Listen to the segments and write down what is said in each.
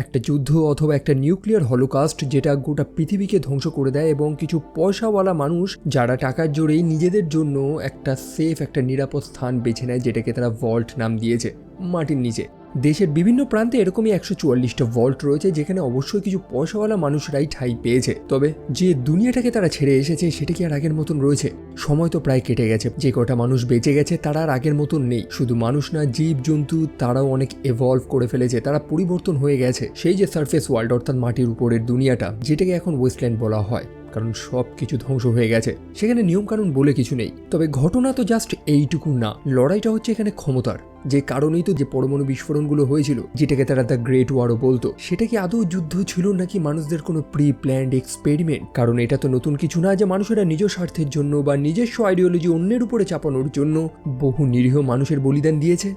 একটা যুদ্ধ অথবা একটা নিউক্লিয়ার হলোকাস্ট যেটা গোটা পৃথিবীকে ধ্বংস করে দেয়, এবং কিছু পয়সাওয়ালা মানুষ যারা টাকার জোরেই নিজেদের জন্য একটা সেফ, একটা নিরাপদ স্থান বেছে নেয়, যেটাকে তারা ভল্ট নাম দিয়েছে, মাটির নিচে। দেশের বিভিন্ন প্রান্তে এরকমই 144টা ভল্ট রয়েছে, যেখানে অবশ্যই কিছু পয়সাওয়ালা মানুষরাই ঠাঁই পেয়েছে। তবে যে দুনিয়াটাকে তারা ছেড়ে এসেছে সেটা কি আর আগের মতন রয়েছে? সময় তো প্রায় কেটে গেছে। যে কটা মানুষ বেঁচে গেছে তারা আর আগের মতন নেই। শুধু মানুষ না, জীব জন্তু তারাও অনেক এভলভ করে ফেলেছে, তারা পরিবর্তন হয়ে গেছে। সেই যে সারফেস ওয়ার্ল্ড অর্থাৎ মাটির উপরের দুনিয়াটা, যেটাকে এখন ওয়েস্টল্যান্ড বলা হয়, কারণ সব কিছু ধ্বংস হয়ে গেছে, সেখানে নিয়মকানুন বলে কিছু নেই। তবে ঘটনা তো জাস্ট এইটুকু না, লড়াইটা হচ্ছে এখানে ক্ষমতার। যে কারণেই তো যে পরমাণু বিস্ফোরণগুলো হয়েছিল, যেটাকে তারা দ্য গ্রেট ওয়ারও বলতো, সেটা কি আদৌ যুদ্ধ ছিল নাকি মানুষদের কোনো প্রি প্ল্যান্ড এক্সপেরিমেন্ট? কারণ এটা তো নতুন কিছু না যে মানুষেরা নিজ স্বার্থের জন্য বা নিজস্ব আইডিওলজি অন্যের উপরে চাপানোর জন্য বহু নিরীহ মানুষের বলিদান দিয়েছে।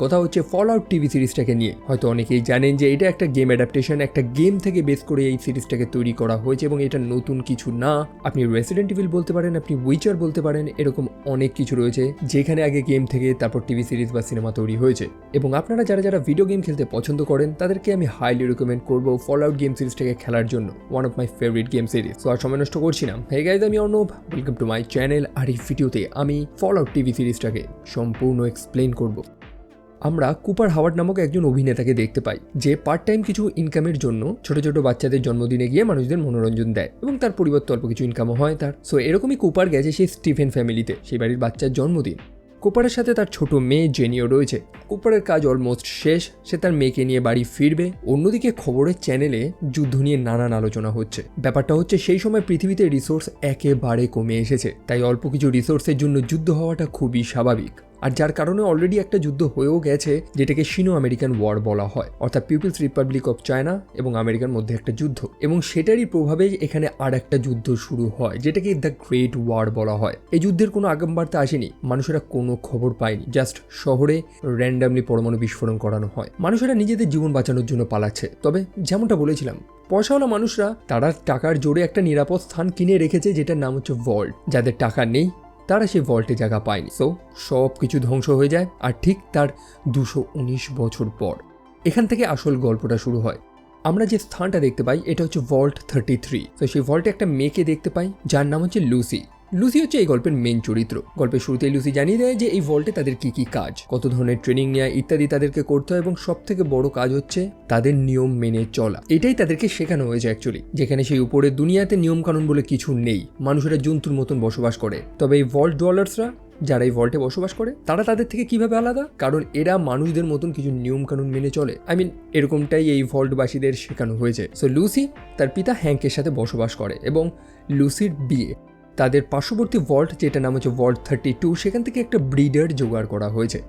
কথা হচ্ছে ফল আউট টিভি সিরিজটাকে নিয়ে। হয়তো অনেকেই জানেন যে এটা একটা গেম অ্যাডাপ্টেশন, একটা গেম থেকে বেস করে এই সিরিজটাকে তৈরি করা হয়েছে, এবং এটা নতুন কিছু না। আপনি রেসিডেন্ট ইভিল বলতে পারেন, আপনি উইচার বলতে পারেন, এরকম অনেক কিছু রয়েছে যেখানে আগে গেম থেকে তারপর টিভি সিরিজ বা সিনেমা তৈরি হয়েছে। এবং আপনারা যারা যারা ভিডিও গেম খেলতে পছন্দ করেন তাদেরকে আমি হাইলি রিকমেন্ড করবো ফল আউট গেম সিরিজটাকে খেলার জন্য। One of my favourite game series. তো আর সময় নষ্ট করছি না, হে গাইজ, আমি Arnab, welcome to my channel. আর এই ভিডিওতে আমি ফল আউট টিভি সিরিজটাকে সম্পূর্ণ এক্সপ্লেন করবো। আমরা কুপার হাওয়ার্ড নামক একজন অভিনেতাকে দেখতে পাই, যে পার্ট টাইম কিছু ইনকামের জন্য ছোট ছোট বাচ্চাদের জন্মদিনে গিয়ে মানুষদের মনোরঞ্জন দেয়, এবং তার পরিবর্তে অল্প কিছু ইনকামও হয় তার। সো এরকমই কুপার গেছে সেই স্টিফেন ফ্যামিলিতে, সেই বাড়ির বাচ্চার জন্মদিন। কুপারের সাথে তার ছোট মেয়ে জেনিও রয়েছে। কুপারের কাজ অলমোস্ট শেষ, সে তার মেয়েকে নিয়ে বাড়ি ফিরবে। অন্যদিকে খবরের চ্যানেলে যুদ্ধ নিয়ে নানান আলোচনা হচ্ছে। ব্যাপারটা হচ্ছে সেই সময় পৃথিবীতে রিসোর্স একেবারে কমে এসেছে, তাই অল্প কিছু রিসোর্সের জন্য যুদ্ধ হওয়াটা খুবই স্বাভাবিক। আর যার কারণে অলরেডি একটা যুদ্ধ হয়েও গেছে, যেটাকে সিনো আমেরিকান ওয়ার বলা হয়, অর্থাৎ পিপলস রিপাবলিক অফ চায়না এবং আমেরিকার মধ্যে একটা যুদ্ধ। এবং সেটারই প্রভাবে এখানে আর একটা যুদ্ধ শুরু হয়, যেটাকে দ্য গ্রেট ওয়ার বলা হয়। এই যুদ্ধের কোনো আগামবার্তা আসেনি, মানুষেরা কোনো খবর পায়নি, জাস্ট শহরে র্যান্ডামলি পরমাণু বিস্ফোরণ করানো হয়। মানুষেরা নিজেদের জীবন বাঁচানোর জন্য পালাচ্ছে। তবে যেমনটা বলেছিলাম, পয়সাওয়ালা মানুষরা তারা টাকার জোরে একটা নিরাপদ স্থান কিনে রেখেছে, যেটার নাম হচ্ছে ভল্ট। যাদের টাকা নেই তারা সেই ভল্টে জায়গা পায়নি। সো সব কিছু ধ্বংস হয়ে যায়। আর ঠিক তার 219 বছর পর এখান থেকে আসল গল্পটা শুরু হয়। আমরা যে স্থানটা দেখতে পাই এটা হচ্ছে ভল্ট 33। তো সেই ভল্টে একটা মেয়েকে দেখতে পাই যার নাম হচ্ছে লুসি। লুসি হচ্ছে এই গল্পের মেন চরিত্র। গল্পের শুরুতেই লুসি জানিয়ে দেয় যে এই ভল্টে তাদের কি কি কাজ, কত ধরনের ট্রেনিং নেওয়া ইত্যাদি তাদেরকে করতে হয়, এবং সব থেকে বড় কাজ হচ্ছে তাদের নিয়ম মেনে চলা। এটাই তাদেরকে শেখানো হয়েছে অ্যাকচুয়ালি। যেখানে সেই উপরের দুনিয়াতে নিয়ম কানুন বলে কিছু নেই, মানুষেরা জন্তুর মতন বসবাস করে। তবে এই ভল্ট ডোয়ালার্সরা যারা এই ভল্টে বসবাস করে তারা তাদের থেকে কিভাবে আলাদা? কারণ এরা মানুষদের মতন কিছু নিয়ম কানুন মেনে চলে। এরকমটাই এই ভল্টবাসীদের শেখানো হয়েছে। সো লুসি তার পিতা হ্যাঙ্কের সাথে বসবাস করে, এবং লুসির বিয়ে তাদের পার্শ্ববর্তী ভল্ট, যেটা নাম হচ্ছে ভল্ট 32, সেখান থেকে একটা ব্রিডার জোগাড় করা হয়েছে।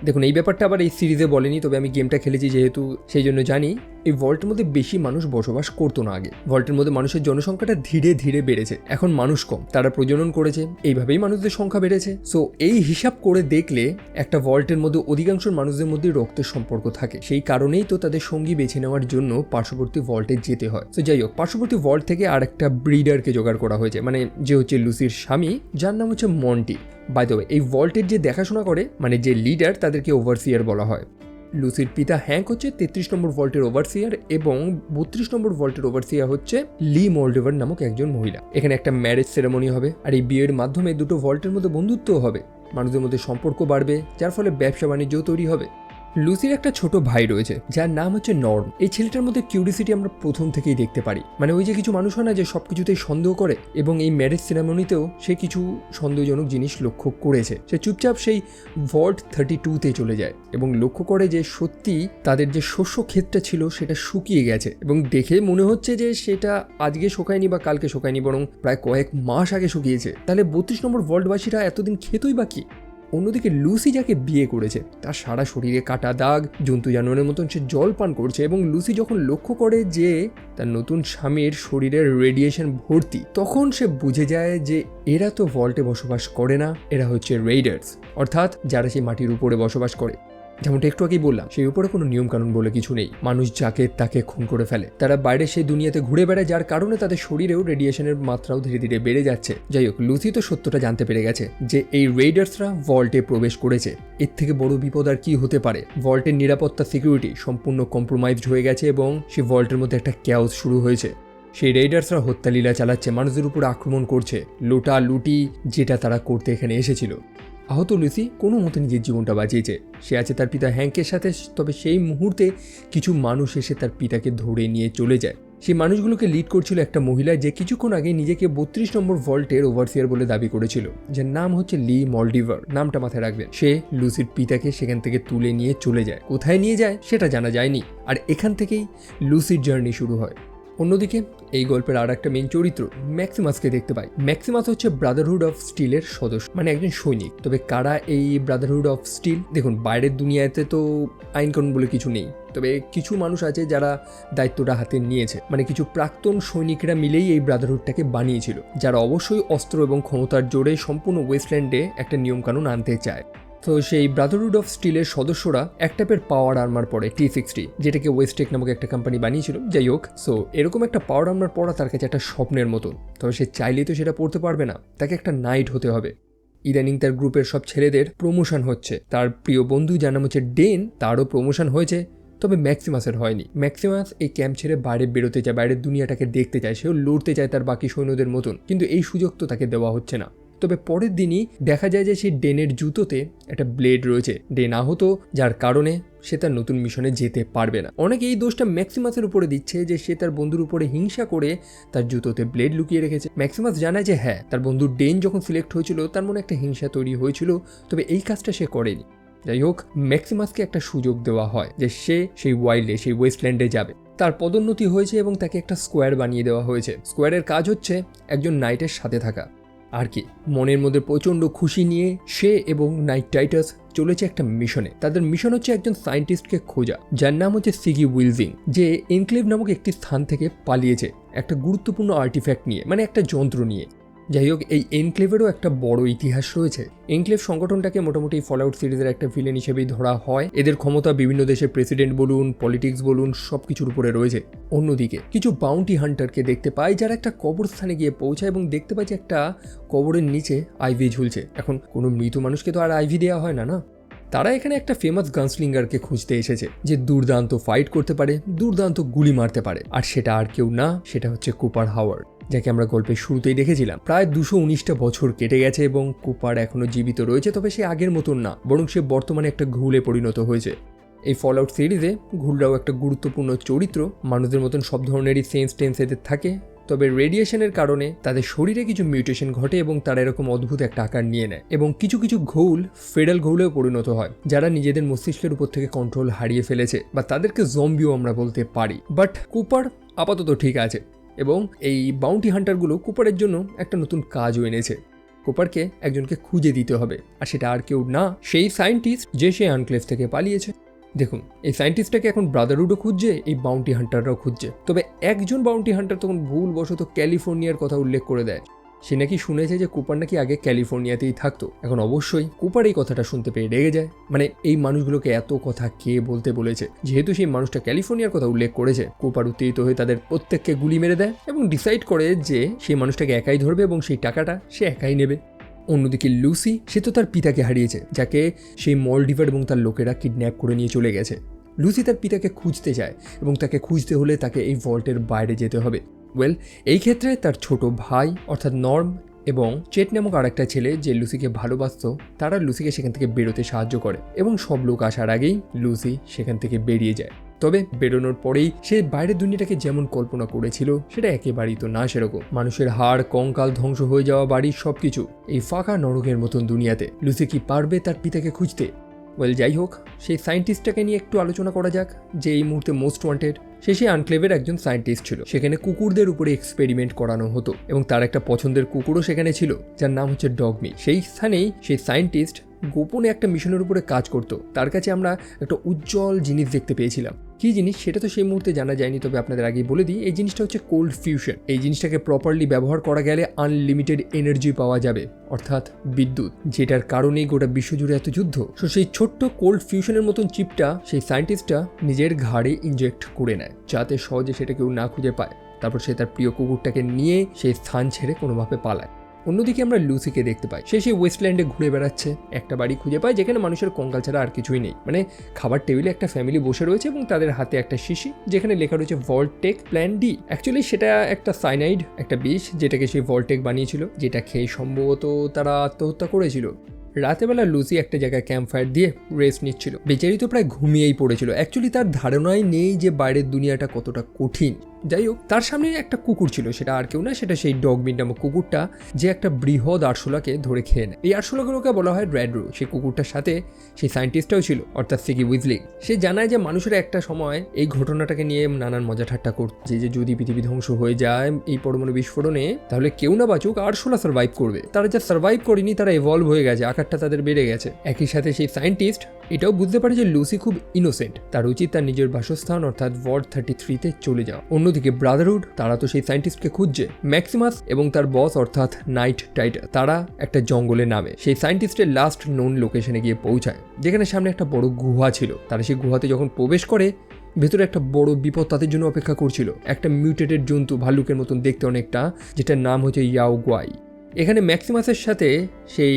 দেখুন, এই ব্যাপারটা আবার এই সিরিজে বলেনি, তবে আমি গেমটা খেলেছি যেহেতু সেই জন্য জানি। এই ভল্টের মধ্যে বেশি মানুষ বসবাস করতো না আগে। ভল্টের মধ্যে মানুষের জনসংখ্যাটা ধীরে ধীরে বেড়েছে, এখন মানুষ কম, তারা প্রজনন করেছে, এইভাবেই মানুষদের সংখ্যা বেড়েছে। সো এই হিসাব করে দেখলে একটা ভল্টের মধ্যে অধিকাংশ মানুষদের মধ্যে রক্তের সম্পর্ক থাকে, সেই কারণেই তো তাদের সঙ্গী বেছে নেওয়ার জন্য পার্শ্ববর্তী ভল্টে যেতে হয়। তো যাই হোক, পার্শ্ববর্তী ভল্ট থেকে আর একটা ব্রিডারকে জোগাড় করা হয়েছে, মানে যে হচ্ছে লুসির স্বামী, যার নাম হচ্ছে মন্টি। বাই দ্য ওয়ে, এই ভল্টের যে দেখাশোনা করে, মানে যে লিডার, তাদেরকে ওভারসিয়ার বলা হয়। লুসির পিতা হ্যাঙ্ক হচ্ছে 33 নম্বর ভল্টের ওভারসিয়ার, এবং 32 নম্বর ভল্টের ওভারসিয়ার হচ্ছে লি মোল্ডেভার নামক একজন মহিলা। এখানে একটা ম্যারেজ সেরেমনি হবে, আর এই বিয়ের মাধ্যমে দুটো ভল্টের মধ্যে বন্ধুত্বও হবে, মানুষদের মধ্যে সম্পর্ক বাড়বে, যার ফলে ব্যবসা বাণিজ্যও তৈরি হবে। লুসির একটা ছোট ভাই রয়েছে যার নাম হচ্ছে নর্ম। এই ছেলেটার মধ্যে কিউরিসিটি আমরা প্রথম থেকেই দেখতে পারি, মানে ওই যে কিছু মানুষ হয় না যে সবকিছুতেই সন্দেহ করে, এবং এই ম্যারেজ সেরেমনিতেও সে কিছু সন্দেহজনক জিনিস লক্ষ্য করেছে। সে চুপচাপ সেই ভল্ট 32-তে চলে যায় এবং লক্ষ্য করে যে সত্যি তাদের যে শস্য ক্ষেতটা ছিল সেটা শুকিয়ে গেছে, এবং দেখে মনে হচ্ছে যে সেটা আজকে শুকায়নি বা কালকে শুকায়নি, বরং প্রায় কয়েক মাস আগে শুকিয়েছে। তাহলে 32 নম্বর ভল্টবাসীরা এতদিন খেতই বা কি? অন্যদিকে লুসি যাকে বিয়ে করেছে তার সারা শরীরে কাটা দাগ, জন্তু জানোয়ারের মতন সে জল পান করছে, এবং লুসি যখন লক্ষ্য করে যে তার নতুন স্বামীর শরীরের রেডিয়েশন ভর্তি, তখন সে বুঝে যায় যে এরা তো ভল্টে বসবাস করে না, এরা হচ্ছে রেইডার্স, অর্থাৎ যারা সেই মাটির উপরে বসবাস করে। যেমনটা একটু আগেই বললাম, সেই উপরে কোনো নিয়ম কানুন বলে কিছু নেই। মানুষ যাকে তাকে খুন করে ফেলে, তারা বাইরে সেই দুনিয়াতে ঘুরে বেড়ায়, যার কারণে তাদের শরীরেও রেডিয়েশনের মাত্রাও ধীরে ধীরে বেড়ে যাচ্ছে। যাই হোক, লুসি তো সত্যটা জানতে পেরে গেছে যে এই রেইডার্সরা ভল্টে প্রবেশ করেছে। এর থেকে বড় বিপদ আর কি হতে পারে। ভল্টের নিরাপত্তা সিকিউরিটি সম্পূর্ণ কম্প্রোমাইজড হয়ে গেছে এবং সেই ভল্টের মধ্যে একটা ক্যাওস শুরু হয়েছে। সেই রেইডার্সরা হত্যালীলা চালাচ্ছে, মানুষদের উপর আক্রমণ করছে, লুটি যেটা তারা করতে এখানে এসেছিল। আহত লুসি কোনো মতে নিজের জীবনটা বাঁচিয়েছে। সে আছে তার পিতা হ্যাঙ্কের সাথে, তবে সেই মুহূর্তে কিছু মানুষ এসে তার পিতাকে ধরে নিয়ে চলে যায়। সেই মানুষগুলোকে লিড করছিল একটা মহিলা, যে কিছুক্ষণ আগে নিজেকে 32 নম্বর ভল্টের ওভারসিয়ার বলে দাবি করেছিল, যার নাম হচ্ছে লি মলডিভার। নামটা মাথায় রাখবেন। সে লুসির পিতাকে সেখান থেকে তুলে নিয়ে চলে যায়। কোথায় নিয়ে যায় সেটা জানা যায়নি, আর এখান থেকেই লুসির জার্নি শুরু হয়। অন্যদিকে এই গল্পের আর একটা মেন চরিত্র ম্যাক্সিমাসকে দেখতে পাই। ম্যাক্সিমাস হচ্ছে ব্রাদারহুড অফ স্টিলের সদস্য, মানে একজন সৈনিক। তবে কারা এই ব্রাদারহুড অফ স্টিল? দেখুন, বাইরের দুনিয়াতে তো আইন কানুন বলে কিছু নেই, তবে কিছু মানুষ আছে যারা দায়িত্বটা হাতে নিয়েছে, মানে কিছু প্রাক্তন সৈনিকরা মিলেই এই ব্রাদারহুডটাকে বানিয়েছিল, যারা অবশ্যই অস্ত্র এবং ক্ষমতার জোরে সম্পূর্ণ ওয়েস্টল্যান্ডে একটা নিয়মকানুন আনতে চায়। তো সেই ব্রাদারহুড অফ স্টিলের সদস্যরা এক টাইপের পাওয়ার আর্মার পরে T60, যেটাকে ওয়েস্টেক নামক একটা কোম্পানি বানিয়েছিল। যাই হোক, সো এরকম একটা পাওয়ার আর্মার পরা তার কাছে একটা স্বপ্নের মতন। তবে সে চাইলেই তো সেটা পড়তে পারবে না, তাকে একটা নাইট হতে হবে। ইদানিং তার গ্রুপের সব ছেলেদের প্রমোশন হচ্ছে। তার প্রিয় বন্ধু যার নাম হচ্ছে ডেন, তারও প্রমোশন হয়েছে, তবে ম্যাক্সিমাসের হয়নি। ম্যাক্সিমাস এই ক্যাম্প ছেড়ে বাইরে বেরোতে চায়, বাইরের দুনিয়াটাকে দেখতে চায়, সেও লড়তে চায় তার বাকি সৈন্যদের মতন, কিন্তু এই সুযোগ তো তাকে দেওয়া হচ্ছে না। তবে পরের দিনই দেখা যায় যে সেই ডেনের জুতোতে একটা ব্লেড রয়েছে। ডেন আহত, যার কারণে সে তার নতুন মিশনে যেতে পারবে না। অনেকে এই দোষটা ম্যাক্সিমাসের উপরে দিচ্ছে যে সে তার বন্ধুর উপরে হিংসা করে তার জুতোতে ব্লেড লুকিয়ে রেখেছে। ম্যাক্সিমাস জানায় যে হ্যাঁ, তার বন্ধু ডেন যখন সিলেক্ট হয়েছিল তার মনে একটা হিংসা তৈরি হয়েছিল, তবে এই কাজটা সে করেনি। যাই হোক, ম্যাক্সিমাসকে একটা সুযোগ দেওয়া হয় যে সে সেই ওয়াইল্ডে, সেই ওয়েস্টল্যান্ডে যাবে। তার পদোন্নতি হয়েছে এবং তাকে একটা স্কোয়ার বানিয়ে দেওয়া হয়েছে। স্কোয়ারের কাজ হচ্ছে একজন নাইটের সাথে থাকা। আর কি, মনের মধ্যে প্রচণ্ড খুশি নিয়ে সে এবং নাইট টাইটাস চলেছে একটা মিশনে। তাদের মিশন হচ্ছে একজন সায়েন্টিস্টকে খোঁজা, যার নাম হচ্ছে সিগি উইলজিং, যে এনক্লেভ নামক একটি স্থান থেকে পালিয়েছে একটা গুরুত্বপূর্ণ আর্টিফ্যাক্ট নিয়ে, মানে একটা যন্ত্র নিয়ে। যাই হোক, এই এনক্লেভেরও একটা বড় ইতিহাস রয়েছে। এনক্লেভ সংগঠনটাকে মোটামুটি ফলআউট সিরিজের একটা ভিলেন হিসেবেই ধরা হয়। এদের ক্ষমতা বিভিন্ন দেশের প্রেসিডেন্ট বলুন, পলিটিক্স বলুন, সব কিছুর উপরে রয়েছে। অন্যদিকে কিছু বাউন্টি হান্টারকে দেখতে পাই, যারা একটা কবরস্থানে গিয়ে পৌঁছায় এবং দেখতে পাই যে একটা কবরের নিচে আইভি ঝুলছে। এখন কোনো মৃত মানুষকে তো আর আইভি দেওয়া হয় না, না? তারা এখানে একটা ফেমাস গানস্লিঙ্গারকে খুঁজতে এসেছে, যে দুর্দান্ত ফাইট করতে পারে, দুর্দান্ত গুলি মারতে পারে। আর সেটা আর কেউ না, সেটা হচ্ছে কুপার হাওয়ার্ড, যাকে আমরা গল্পের শুরুতেই দেখেছিলাম। প্রায় 219টা বছর কেটে গেছে এবং কুপার এখনো জীবিত রয়েছে, তবে সে আগের মতন না, বরং সে বর্তমানে একটা ঘুলে পরিণত হয়েছে। এই ফলআউট সিরিজে ঘুলরাও একটা গুরুত্বপূর্ণ চরিত্র। মানুষদের মতন সব ধরনেরই সেন্স টেন্স এদের থাকে, তবে রেডিয়েশনের কারণে তাদের শরীরে কিছু মিউটেশন ঘটে এবং তারা এরকম অদ্ভুত একটা আকার নিয়ে নেয়। এবং কিছু কিছু ঘৌল ফেডাল ঘৌলেও পরিণত হয়, যারা নিজেদের মস্তিষ্কের উপর থেকে কন্ট্রোল হারিয়ে ফেলেছে, বা তাদেরকে জম্বিও আমরা বলতে পারি। বাট কুপার আপাতত ঠিক আছে, এবং এই বাউন্টি হান্টারগুলো কুপারের জন্য একটা নতুন কাজও এনেছে। কুপারকে একজনকে খুঁজে দিতে হবে, আর সেটা আর কেউ না, সেই সায়েন্টিস্ট যে সে আনক্লেভ থেকে পালিয়েছে। দেখুন, এই সায়েন্টিস্টটাকে এখন ব্রাদারহুডও খুঁজছে, এই বাউন্টি হান্টাররাও খুঁজছে। তবে একজন বাউন্টি হান্টার তখন ভুলবশত ক্যালিফোর্নিয়ার কথা উল্লেখ করে দেয়। সে নাকি শুনেছে যে কুপার নাকি আগে ক্যালিফোর্নিয়াতেই থাকতো। এখন অবশ্যই কুপার এই কথাটা শুনতে পেয়ে রেগে যায়, মানে এই মানুষগুলোকে এত কথা কে বলতে বলেছে। যেহেতু সেই মানুষটা ক্যালিফোর্নিয়ার কথা উল্লেখ করেছে, কুপার উত্তেজিত হয়ে তাদের প্রত্যেককে গুলি মেরে দেয় এবং ডিসাইড করে যে সেই মানুষটাকে একাই ধরবে এবং সেই টাকাটা সে একাই নেবে। অন্যদিকে লুসি, সে তো তার পিতাকে হারিয়েছে, যাকে সেই মলডিভার এবং তার লোকেরা কিডন্যাপ করে নিয়ে চলে গেছে। লুসি তার পিতাকে খুঁজতে চায় এবং তাকে খুঁজতে হলে তাকে এই ভল্টের বাইরে যেতে হবে। এই ক্ষেত্রে তার ছোট ভাই অর্থাৎ নর্ম এবং চেট নামক আরেকটা ছেলে যে লুসিকে ভালোবাসত, তারা লুসিকে সেখান থেকে বেরোতে সাহায্য করে এবং সব লোক আসার আগেই লুসি সেখান থেকে বেরিয়ে যায়। তবে বেরোনোর পরেই সে বাইরের দুনিয়াটাকে যেমন কল্পনা করেছিল সেটা একেবারেই তো না সেরকম। মানুষের হাড় কঙ্কাল, ধ্বংস হয়ে যাওয়া বাড়ির সবকিছু, এই ফাঁকা নরকের মতন দুনিয়াতে লুসি কি পারবে তার পিতাকে খুঁজতে? যাই হোক, সেই সায়েন্টিস্টটাকে নিয়ে একটু আলোচনা করা যাক, যে এই মুহূর্তে মোস্ট ওয়ান্টেড। সে আনক্লেভের একজন সায়েন্টিস্ট ছিল। সেখানে কুকুরদের উপরে এক্সপেরিমেন্ট করানো হতো এবং তার একটা পছন্দের কুকুরও সেখানে ছিল, যার নাম হচ্ছে ডগমি। সেই স্থানেই সেই সায়েন্টিস্ট গোপনে একটা মিশনের উপরে কাজ করত। তার কাছে আমরা একটা উজ্জ্বল জিনিস দেখতে পেয়েছিলাম। কী জিনিস সেটা তো সেই মুহূর্তে জানা যায়নি, তবে আপনাদের আগেই বলে দিই, এই জিনিসটা হচ্ছে কোল্ড ফিউশন। এই জিনিসটাকে প্রপারলি ব্যবহার করা গেলে আনলিমিটেড এনার্জি পাওয়া যাবে, অর্থাৎ বিদ্যুৎ, যেটার কারণেই গোটা বিশ্বজুড়ে এত যুদ্ধ। তো সেই ছোট্ট কোল্ড ফিউশনের মতন চিপটা সেই সায়েন্টিস্টটা নিজের ঘাড়ে ইনজেক্ট করে নেয়, যাতে সহজে সেটা কেউ না খুঁজে পায়। তারপর সে তার প্রিয় কুকুরটাকে নিয়ে সেই স্থান ছেড়ে কোনোভাবে পালায়। অন্যদিকে আমরা লুসিকে দেখতে পাই, সে সেই ওয়েস্টল্যান্ডে ঘুরে বেড়াচ্ছে, একটা বাড়ি খুঁজে পায় যেখানে মানুষের কঙ্কাল ছাড়া আর কিছুই নেই। মানে খাবার টেবিলে একটা ফ্যামিলি বসে রয়েছে এবং তাদের হাতে একটা শিশি যেখানে লেখা রয়েছে ভল্টেক প্ল্যান ডি। অ্যাকচুয়ালি সেটা একটা সাইনাইড, একটা বিষ, যেটাকে সেই ভল্টেক বানিয়েছিল, যেটা খেয়ে সম্ভবত তারা আত্মহত্যা করেছিল। রাতেবেলা লুসি একটা জায়গায় ক্যাম্প ফায়ার দিয়ে রেস্ট নিচ্ছিল। বেচারি তো প্রায় ঘুমিয়েই পড়েছিল। অ্যাকচুয়ালি তার ধারণাই নেই যে বাইরের দুনিয়াটা কতটা কঠিন। যাই হোক, তার সামনে একটা কুকুর ছিল, সেটা আর কেউ না, সেটা সেই ডগমিট নামক কুকুরটা, যে একটা বৃহৎ আরশোলাকে ধরে খেয়ে নেয়। এই আরশোলাগুলোকে বলা হয় রেডরো। সেই কুকুরটার সাথে সেই সায়েন্টিস্টটাও ছিল, অর্থাৎ সিগি উইজলিং। সে জানায় যে মানুষের একটা সময় এই ঘটনাটাকে নিয়ে নানান মজা ঠাট্টা করছে, যে যদি পৃথিবী ধ্বংস হয়ে যায় এই পরমাণু বিস্ফোরণে, তাহলে কেউ না বাঁচুক, আরশোলা সার্ভাইভ করবে। তারা যা সার্ভাইভ করেনি তারা এভলভ হয়ে গেছে, আকারটা তাদের বেড়ে গেছে। একই সাথে সেই সায়েন্টিস্ট এটাও বুঝতে পারে যে লুসি খুব ইনোসেন্ট, তার উচিত তার নিজের বাসস্থান অর্থাৎ ওয়ার্ড 33-তে চলে যাওয়া। অন্যদিকে ব্রাদারহুড, তারা তো সেই সায়েন্টিস্টকে খুঁজছে। ম্যাক্সিমাস এবং তার বস অর্থাৎ নাইট টাইটাস, তারা একটা জঙ্গলে নামে সেই সায়েন্টিস্টের লাস্ট নোন লোকেশনে গিয়ে পৌঁছায়, যেখানে সামনে একটা বড় গুহা ছিল। তারা সেই গুহাতে যখন প্রবেশ করে, ভেতরে একটা বড় বিপদ তাদের জন্য অপেক্ষা করছিল। একটা মিউটেটেড জন্তু, ভাল্লুকের মতন দেখতে অনেকটা, যেটার নাম হচ্ছে ইয়াও গুয়াই। এখানে ম্যাক্সিমাসের সাথে সেই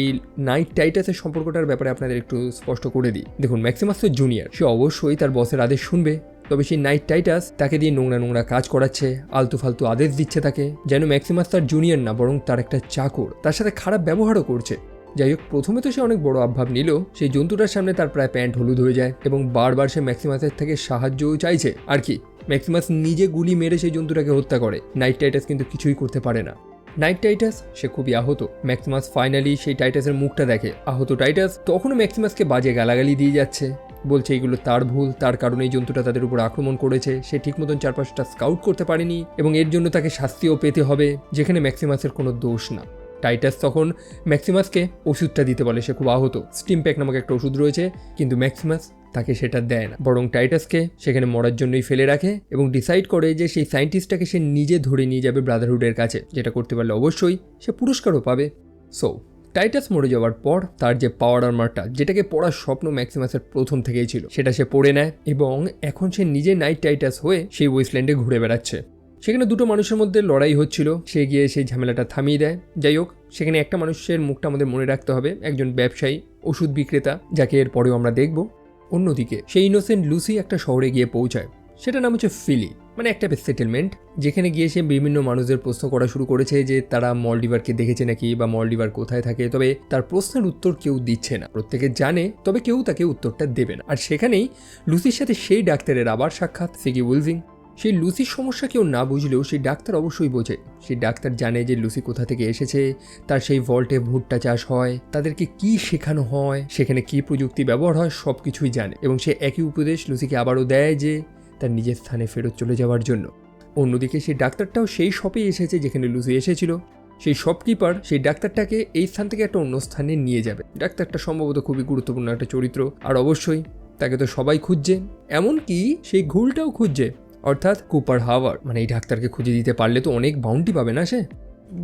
নাইট টাইটাসের সম্পর্কটার ব্যাপারে আপনাদের একটু স্পষ্ট করে দিই। দেখুন, ম্যাক্সিমাস তো জুনিয়র, সে অবশ্যই তার বসের আদেশ শুনবে, তবে সেই নাইট টাইটাস তাকে দিয়ে নোংরা কাজ করাচ্ছে, আলতু ফালতু আদেশ দিচ্ছে তাকে, যেন ম্যাক্সিমাস তার জুনিয়র না, বরং তার একটা চাকর, তার সাথে খারাপ ব্যবহারও করছে। যাই হোক, প্রথমে তো সে অনেক বড় আভাব নিল। সেই জন্তুটার সামনে তার প্রায় প্যান্ট হলুদ হয়ে যায় এবং বারবার সে ম্যাক্সিমাসের থেকে সাহায্যও চাইছে। আর কি, ম্যাক্সিমাস নিজে গুলি মেরে সেই জন্তুটাকে হত্যা করে। নাইট টাইটাস কিন্তু কিছুই করতে পারে না। নাইট টাইটাস সে খুবই আহত। ম্যাক্সিমাস ফাইনালি সেই টাইটাসের মুখটা দেখে। আহত টাইটাস তখনও ম্যাক্সিমাসকে বাজে গালাগালি দিয়ে যাচ্ছে, বলছে এগুলো তার ভুল, তার কারণে এই জন্তুটা তাদের উপর আক্রমণ করেছে, সে ঠিক মতন চারপাশটা স্কাউট করতে পারেনি এবং এর জন্য তাকে শাস্তিও পেতে হবে, যেখানে ম্যাক্সিমাসের কোনো দোষ না। টাইটাস তখন ম্যাক্সিমাসকে ওষুধটা দিতে বলে, সে খুব আহত। স্টিম প্যাক নামক একটা ওষুধ রয়েছে, কিন্তু ম্যাক্সিমাস তাকে সেটা দেয় না, বরং টাইটাসকে সেখানে মরার জন্যই ফেলে রাখে এবং ডিসাইড করে যে সেই সায়েন্টিস্টটাকে সে নিজে ধরে নিয়ে যাবে ব্রাদারহুডের কাছে, যেটা করতে পারলে অবশ্যই সে পুরস্কারও পাবে। সো টাইটাস মরে যাওয়ার পর তার যে পাওয়ার আর্মারটা, যেটাকে পড়ার স্বপ্ন ম্যাক্সিমাসের প্রথম থেকেই ছিল, সেটা সে পড়ে নেয় এবং এখন সে নিজে নাইট টাইটাস হয়ে সেই ওয়েস্টল্যান্ডে ঘুরে বেড়াচ্ছে। সেখানে দুটো মানুষের মধ্যে লড়াই হচ্ছিল, সে গিয়ে সেই ঝামেলাটা থামিয়ে দেয়। যাই হোক, সেখানে একটা মানুষের মুখটা আমাদের মনে রাখতে হবে, একজন ব্যবসায়ী, ওষুধ বিক্রেতা, যাকে এর পরেও আমরা দেখব। অন্যদিকে সেই ইনোসেন্ট লুসি একটা শহরে গিয়ে পৌঁছায়, সেটার নাম হচ্ছে ফিলি, মানে একটা সেটেলমেন্ট, যেখানে গিয়ে সে বিভিন্ন মানুষদের প্রশ্ন করা শুরু করেছে যে তারা মলডিভারকে দেখেছে নাকি বা মলডিভার কোথায় থাকে। তবে তার প্রশ্নের উত্তর কেউ দিচ্ছে না, প্রত্যেকে জানে, তবে কেউ তাকে উত্তরটা দেবে না। আর সেখানেই লুসির সাথে সেই ডাক্তারের আবার সাক্ষাৎ, সিগি উইলজিং। সেই লুসির সমস্যা কেউ না বুঝলেও সেই ডাক্তার অবশ্যই বোঝে। সেই ডাক্তার জানে যে লুসি কোথা থেকে এসেছে, তার সেই ভল্টে ভুট্টা চাষ হয়, তাদেরকে কি শেখানো হয়, সেখানে কি প্রযুক্তি ব্যবহার হয়, সব কিছুই জানে এবং সে একই উপদেশ লুসিকে আবারও দেয় যে তার নিজের স্থানে ফেরত চলে যাওয়ার জন্য। অন্যদিকে সেই ডাক্তারটাও সেই শপেই এসেছে যেখানে লুসি এসেছিল। সেই শপকিপার সেই ডাক্তারটাকে এই স্থান থেকে একটা অন্য স্থানে নিয়ে যাবে। ডাক্তারটা সম্ভবত খুবই গুরুত্বপূর্ণ একটা চরিত্র, আর অবশ্যই তাকে তো সবাই খুঁজছে, এমনকি সেই ঘুলটাও খুঁজছে, অর্থাৎ কুপার হাওয়ার্ড। মানে এই ডাক্তারকে খুঁজে দিতে পারলে তো অনেক বাউন্টি পাবে না সে।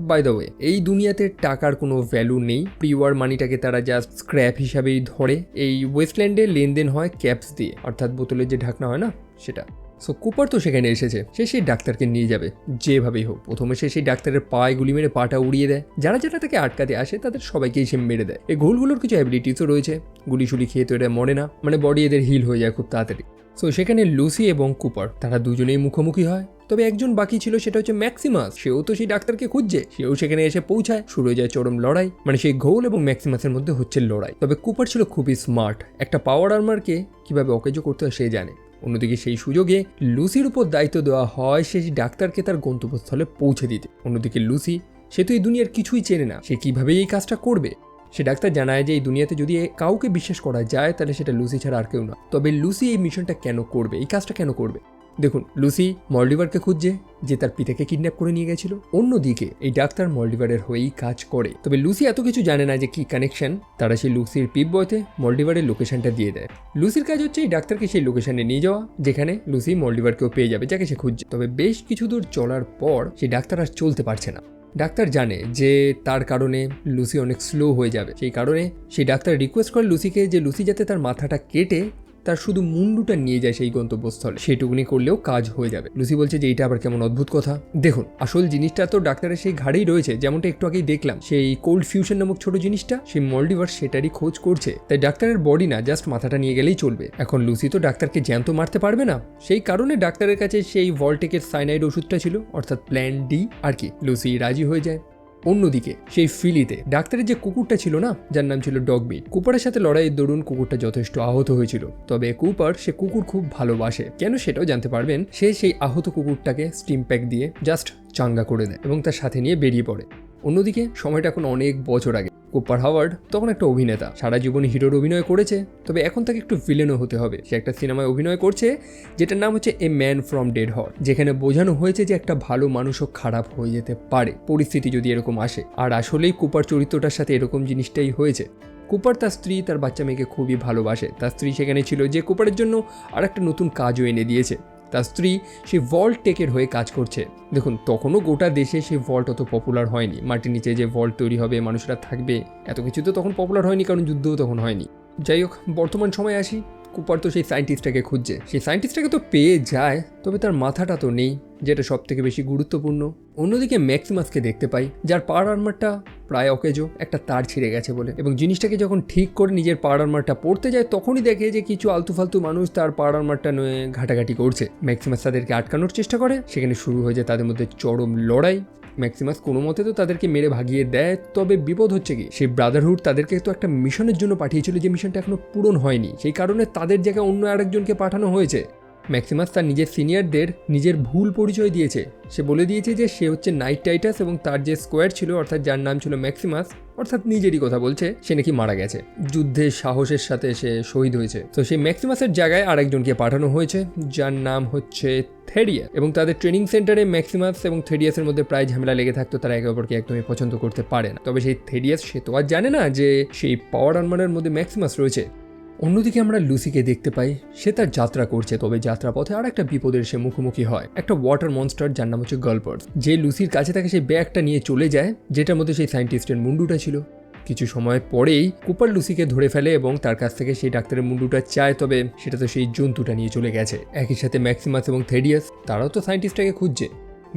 বাই দ্য ওয়ে, এই দুনিয়াতে টাকার কোনো ভ্যালু নেই, প্রিওয়ার মানিটাকে তারা জাস্ট স্ক্র্যাপ হিসাবেই ধরে। এই ওয়েস্টল্যান্ডে লেনদেন হয় ক্যাপস দিয়ে, অর্থাৎ বোতলের যে ঢাকনা হয় না সেটা। সো কুপার তো সেখানে এসেছে, সে সেই ডাক্তারকে নিয়ে যাবে যেভাবেই হোক। প্রথমে সে সেই ডাক্তারের পায়ে গুলি মেরে পাটা উড়িয়ে দেয়, যারা যারা তাকে আটকাতে আসে তাদের সবাইকেই সে মেরে দেয়। এই ঘোলগুলোর কিছু অ্যাবিলিটিসও রয়েছে, গুলি শুলি খেয়ে তো এরা মরে না, মানে বডি এদের হিল হয়ে যায় খুব তাড়াতাড়ি। সো সেখানে লুসি এবং কুপার তারা দুজনেই মুখোমুখি হয়, তবে একজন বাকি ছিল, সেটা হচ্ছে ম্যাক্সিমাস। সেও তো সেই ডাক্তারকে খুঁজছে, সেও সেখানে এসে পৌঁছায়, শুরু হয়ে যায় চরম লড়াই। মানে সেই ঘোল এবং ম্যাক্সিমাসের মধ্যে হচ্ছে লড়াই। তবে কুপার ছিল খুবই স্মার্ট, একটা পাওয়ার আর্মারকে কিভাবে অকেজো করতে হয় সে জানে। অন্যদিকে সেই সুযোগে লুসির উপর দায়িত্ব দেওয়া হয় সেই ডাক্তারকে তার গন্তব্যস্থলে পৌঁছে দিতে। অন্যদিকে লুসি, সে তো এই দুনিয়ার কিছুই চেনে না, সে কিভাবে এই কাজটা করবে। সে ডাক্তার জানায় যে এই দুনিয়াতে যদি কাউকে বিশ্বাস করা যায় তাহলে সেটা লুসি ছাড়া আর কেউ না। তবে লুসি এই মিশনটা কেন করবে, এই কাজটা কেন করবে? দেখুন, লুসি মলডিভারকে খুঁজছে, যে তার পিতাকে কিডন্যাপ করে নিয়ে গেছিল। অন্যদিকে এই ডাক্তার মলডিভারের হয়েই কাজ করে। তবে লুসি এত কিছু জানে না যে কি কানেকশন। তারা সেই লুসির পিপ বয়তে মলডিভারের লোকেশনটা দিয়ে দেয়। লুসির কাজ হচ্ছে এই ডাক্তারকে সেই লোকেশনে নিয়ে যাওয়া, যেখানে লুসি মলডিভারকেও পেয়ে যাবে, যাকে সে খুঁজছে। তবে বেশ কিছু দূর চলার পর সেই ডাক্তার আর চলতে পারছে না। ডাক্তার জানে যে তার কারণে লুসি অনেক স্লো হয়ে যাবে। সেই কারণে সেই ডাক্তার রিকোয়েস্ট করে লুসিকে যে লুসি যাতে তার মাথাটা কেটে তার শুধু মুন্ডুটা নিয়ে যায় সেই গন্তব্যস্থলে, সেটুকুনি করলেও কাজ হয়ে যাবে। লুসি বলছে যে এইটা আবার কেমন অদ্ভুত কথা। দেখুন, আসল জিনিসটা তো ডাক্তারের সেই ঘাড়েই রয়েছে, যেমনটা একটু আগেই দেখলাম। সেই কোল্ড ফিউশন নামক ছোট জিনিসটা, সেই মলডিভার সেটারই খোঁজ করছে। তাই ডাক্তারের বডি না, জাস্ট মাথাটা নিয়ে গেলেই চলবে। এখন লুসি তো ডাক্তারকে জ্যান্ত মারতে পারবে না, সেই কারণে ডাক্তারের কাছে সেই ভলটেকের সাইনাইড ওষুধটা ছিল, অর্থাৎ প্ল্যান ডি আর কি। লুসি রাজি হয়ে যায়। অন্যদিকে সেই ফিলিতে ডাক্তারের যে কুকুরটা ছিল না, যার নাম ছিল ডগমিট, কুপারের সাথে লড়াইয়ের দরুন কুকুরটা যথেষ্ট আহত হয়েছিল। তবে কুপার সে কুকুর খুব ভালোবাসে, কেন সেটাও জানতে পারবেন। সে সেই আহত কুকুরটাকে স্টিম প্যাক দিয়ে জাস্ট চাঙ্গা করে দেয় এবং তার সাথে নিয়ে বেরিয়ে পড়ে। অন্যদিকে সময়টা এখন অনেক বছর আগে। কুপার হাওয়ার্ড তখন একটা অভিনেতা, সারা জীবন হিরোর অভিনয় করেছে, তবে এখন তাকে একটু ভিলেনও হতে হবে। সে একটা সিনেমায় অভিনয় করছে যেটার নাম হচ্ছে এ ম্যান ফ্রম ডেড হট, যেখানে বোঝানো হয়েছে যে একটা ভালো মানুষও খারাপ হয়ে যেতে পারে পরিস্থিতি যদি এরকম আসে। আর আসলেই কুপার চরিত্রটার সাথে এরকম জিনিসটাই হয়েছে। কুপার তার স্ত্রী, তার বাচ্চা মেয়েকে খুবই ভালোবাসে। তার স্ত্রী সেখানে ছিল, যে কুপারের জন্য আর একটা নতুন কাজও এনে দিয়েছে। তার স্ত্রী সেই ভল্ট টেকের হয়ে কাজ করছে। দেখুন, তখনও গোটা দেশে সেই ভল্ট অত পপুলার হয়নি। মাটির নিচে যে ভল্ট তৈরি হবে, মানুষরা থাকবে, এত কিছু তো তখন পপুলার হয়নি, কারণ যুদ্ধও তখন হয়নি। যাই হোক, বর্তমান সময় আসি। কুপার তো সেই সায়েন্টিস্টটাকে খুঁজছে। সেই সায়েন্টিস্টটাকে তো পেয়ে যায়, তবে তার মাথাটা তো নেই, যেটা সব থেকে বেশি গুরুত্বপূর্ণ। অন্যদিকে ম্যাক্সিমাসকে দেখতে পাই, যার পাওয়ার আর্মারটা প্রায় অকেজো, একটা তার ছিঁড়ে গেছে বলে। এবং জিনিসটাকে যখন ঠিক করে নিজের পাওয়ার আর্মারটা পড়তে যায়, তখনই দেখে যে কিছু আলতু ফালতু মানুষ তার পাওয়ার আর্মারটা নিয়ে ঘাটাঘাটি করছে। ম্যাক্সিমাস তাদেরকে আটকানোর চেষ্টা করে, সেখানে শুরু হয়ে যায় তাদের মধ্যে চরম লড়াই। ম্যাক্সিমাস কোনো মতে তো তাদেরকে মেরে ভাগিয়ে দেয়। তবে বিপদ হচ্ছে কি, সেই ব্রাদারহুড তাদেরকে তো একটা মিশনের জন্য পাঠিয়েছিল, যে মিশনটা এখনো পূরণ হয়নি। সেই কারণে তাদের জায়গায় অন্য আরেকজনকে পাঠানো হয়েছে। ম্যাক্সিমাস তার নিজের সিনিয়রদের নিজের ভুল পরিচয় দিয়েছে। সে বলে দিয়েছে যে সে হচ্ছে নাইট টাইটাস, এবং তার যে স্কোয়াড ছিল, অর্থাৎ যার নাম ছিল ম্যাক্সিমাস, অর্থাৎ নিজেরই কথা বলছে, সে নাকি মারা গেছে, যুদ্ধে সাহসের সাথে সে শহীদ হয়েছে। তো সেই ম্যাক্সিমাসের জায়গায় আরেকজনকে পাঠানো হয়েছে, যার নাম হচ্ছে থেডিয়াস। এবং তাদের ট্রেনিং সেন্টারে ম্যাক্সিমাস এবং থেডিয়াসের মধ্যে প্রায় ঝামেলা লেগে থাকতো, তারা একে অপরকে একদমই পছন্দ করতে পারে না। তবে সেই থেডিয়াস সে তো আর জানে না যে সেই পাওয়ার আর্মারের মধ্যে ম্যাক্সিমাস রয়েছে। অন্যদিকে আমরা লুসিকে দেখতে পাই, সে তার যাত্রা করছে। তবে যাত্রাপথে আর একটা বিপদের সে মুখোমুখি হয়, একটা ওয়াটার মনস্টার যার নাম হচ্ছে গালপার্স, যে লুসির কাছে তাকে সেই ব্যাগটা নিয়ে চলে যায়, যেটার মধ্যে সেই সায়েন্টিস্টের মুন্ডুটা ছিল। কিছু সময় পরেই কুপার লুসিকে ধরে ফেলে এবং তার কাছ থেকে সেই ডাক্তারের মুন্ডুটা চায়, তবে সেটা তো সেই জন্তুটা নিয়ে চলে গেছে। একই সাথে ম্যাক্সিমাস এবং থেডিয়াস তারাও তো সায়েন্টিস্টটাকে খুঁজছে।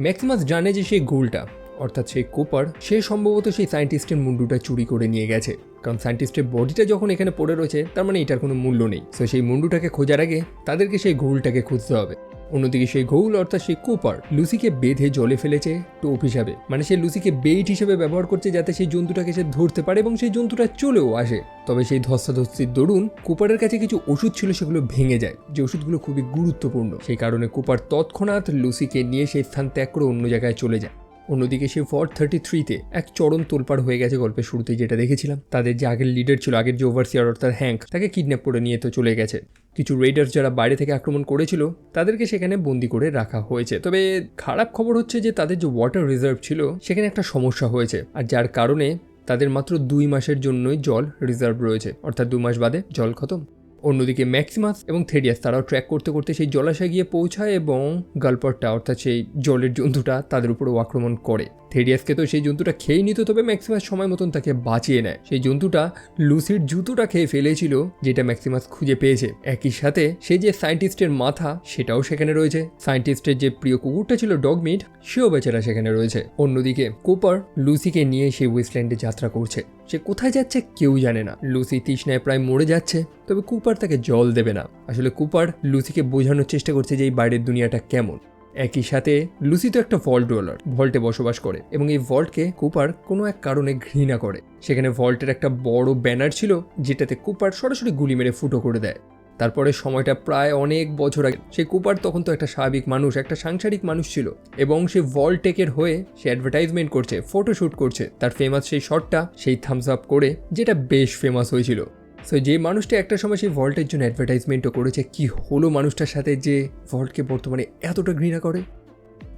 ম্যাক্সিমাস জানে যে সেই গোলটা, অর্থাৎ সেই কুপার, সে সম্ভবত সেই সায়েন্টিস্টের মুন্ডুটা চুরি করে নিয়ে গেছে, কারণ সায়েন্টিস্টের বডিটা যখন এখানে পড়ে রয়েছে, তার মানে এটার কোনো মূল্য নেই। তো সেই মুন্ডুটাকে খোঁজার আগে তাদেরকে সেই ঘোলটাকে খুঁজতে হবে। অন্যদিকে সেই ঘোল, অর্থাৎ সেই কুপার, লুসিকে বেঁধে জলে ফেলেছে টোপ হিসাবে, মানে সে লুসিকে বেইট হিসেবে ব্যবহার করছে, যাতে সেই জন্তুটাকে সে ধরতে পারে এবং সেই জন্তুটা চলেও আসে। তবে সেই ধস্তাধস্তির দরুন কুপারের কাছে কিছু ওষুধ ছিল, সেগুলো ভেঙে যায়, যে ওষুধগুলো খুবই গুরুত্বপূর্ণ। সেই কারণে কুপার তৎক্ষণাৎ লুসিকে নিয়ে সেই স্থান ত্যাগ করে অন্য জায়গায় চলে যায়। অন্যদিকে সেই ফর্ট 33-তে এক চরম তোলপাড় হয়ে গেছে। গল্পের শুরুতেই যেটা দেখেছিলাম, তাদের যে আগের লিডার ছিল, আগের যে ওভারসিয়ার অর্থাৎ হ্যাঙ্ক, তাকে কিডন্যাপ করে নিয়ে তো চলে গেছে। কিছু রেডার্স যারা বাইরে থেকে আক্রমণ করেছিল, তাদেরকে সেখানে বন্দি করে রাখা হয়েছে। তবে খারাপ খবর হচ্ছে যে তাদের যে ওয়াটার রিজার্ভ ছিল, সেখানে একটা সমস্যা হয়েছে, আর যার কারণে তাদের মাত্র 2 মাসের জন্যই জল রিজার্ভ রয়েছে, অর্থাৎ 2 মাস বাদে জল খতম। অন্যদিকে ম্যাক্সিমাস এবং থেডিয়াস তারাও ট্র্যাক করতে করতে সেই জলাশয়ে গিয়ে পৌঁছায় এবং গালপারটা, অর্থাৎ সেই জলের জন্তুটা, তাদের উপরেও আক্রমণ করে। থেডিয়াসকে তো সেই জন্তুটা খেয়ে নিত, তবে ম্যাক্সিমাস সময় মতন তাকে বাঁচিয়ে নেয়। সেই জন্তুটা লুসির জুতোটা খেয়ে ফেলেছিল, যেটা ম্যাক্সিমাস খুঁজে পেয়েছে। একই সাথে সেই যে সায়েন্টিস্টের মাথা, সেটাও সেখানে রয়েছে। সায়েন্টিস্টের যে প্রিয় কুকুরটা ছিল ডগমিট, সেও বেচারা সেখানে রয়েছে। অন্যদিকে কুপার লুসিকে নিয়ে সেই ওয়েস্টল্যান্ডে যাত্রা করছে। সে কোথায় যাচ্ছে কেউ জানে না। লুসি তৃষ্ণায় প্রায় মরে যাচ্ছে, তবে কুপার তাকে জল দেবে না। আসলে কুপার লুসিকে বোঝানোর চেষ্টা করছে যে এই বাইরের দুনিয়াটা কেমন। একই সাথে লুসি তো একটা ভল্ট ডোলার, ভল্টে বসবাস করে, এবং এই ভল্টকে কুপার কোনো এক কারণে ঘৃণা করে। সেখানে ভল্টের একটা বড় ব্যানার ছিল, যেটাতে কুপার সরাসরি গুলি মেরে ফুটো করে দেয়। তারপরে সময়টা প্রায় অনেক বছর আগে। সেই কুপার তখন তো একটা স্বাভাবিক মানুষ, একটা সাংসারিক মানুষ ছিল, এবং সে ভলটেকের হয়ে সে অ্যাডভার্টাইজমেন্ট করছে, ফটোশ্যুট করছে। তার ফেমাস সেই শটটা, সেই থামস আপ করে, যেটা বেশ ফেমাস হয়েছিল। সো যে মানুষটা একটা সময় সেই ভল্টের জন্য অ্যাডভার্টাইজমেন্টও করেছে, কি হলো মানুষটার সাথে যে ভল্টকে বর্তমানে এতটা ঘৃণা করে।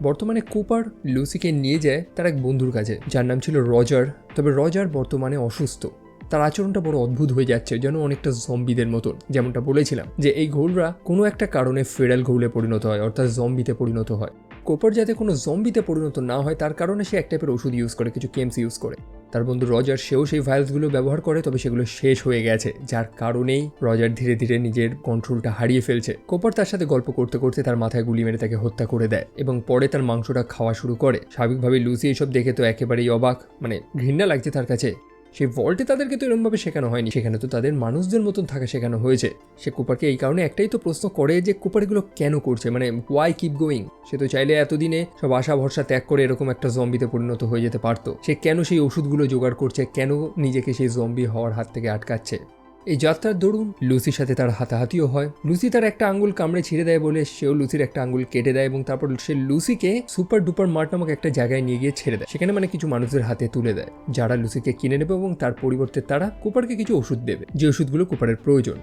বর্তমানে কুপার লুসিকে নিয়ে যায় তার এক বন্ধুর কাছে, যার নাম ছিল রজার। তবে রজার বর্তমানে অসুস্থ, তার আচরণটা বড় অদ্ভুত হয়ে যাচ্ছে, যেন অনেকটা জম্বিদের মতন। যেমনটা বলেছিলাম যে এই ঘোলরা কোনো একটা কারণে ফেরাল ঘোলে পরিণত হয়, অর্থাৎ জম্বিতে পরিণত হয়। কোপার যাতে কোনো জম্বিতে পরিণত না হয় তার কারণে সে এক টাইপের ওষুধ ইউজ করে, কিছু কেমস ইউজ করে। তার বন্ধু রজার সেও সেই ভাইলসগুলো ব্যবহার করে, তবে সেগুলো শেষ হয়ে গেছে, যার কারণেই রজার ধীরে ধীরে নিজের কন্ট্রোলটা হারিয়ে ফেলছে। কোপার তার সাথে গল্প করতে করতে তার মাথায় গুলি মেরে তাকে হত্যা করে দেয় এবং পরে তার মাংসটা খাওয়া শুরু করে। স্বাভাবিকভাবে লুসি এসব দেখে তো একেবারেই অবাক, মানে ঘৃণা লাগছে তার কাছে। সেই ভল্টে তাদেরকে তো এরকমভাবে শেখানো হয়নি, সেখানে তো তাদের মানুষদের মতন থাকা শেখানো হয়েছে। সে কুপারকে এই কারণে একটাই তো প্রশ্ন করে যে কুপার এগুলো কেন করছে, মানে ওয়াই কিপ গোয়িং। সে তো চাইলে এতদিনে সব আশা ভরসা ত্যাগ করে এরকম একটা জম্বিতে পরিণত হয়ে যেতে পারতো। সে কেন সেই ওষুধগুলো জোগাড় করছে, কেন নিজেকে সেই জম্বি হওয়ার হাত থেকে আটকাচ্ছে। এই যাত্রার দরুন লুসির সাথে তার হাতাহাতিও হয়। লুসি তার একটা আঙ্গুল কামড়ে ছিঁড়ে দেয় বলে সেও লুসির একটা আঙ্গুল কেটে দেয় এবং তারপর সে লুসিকে সুপার ডুপার মার্ট নামক একটা জায়গায় নিয়ে গিয়ে ছেড়ে দেয়। সেখানে মানে কিছু মানুষদের হাতে তুলে দেয়, যারা লুসিকে কিনে নেবে এবং তার পরিবর্তে তারা কুপারকে কিছু ওষুধ দেবে, যে ওষুধগুলো কুপারের প্রয়োজন।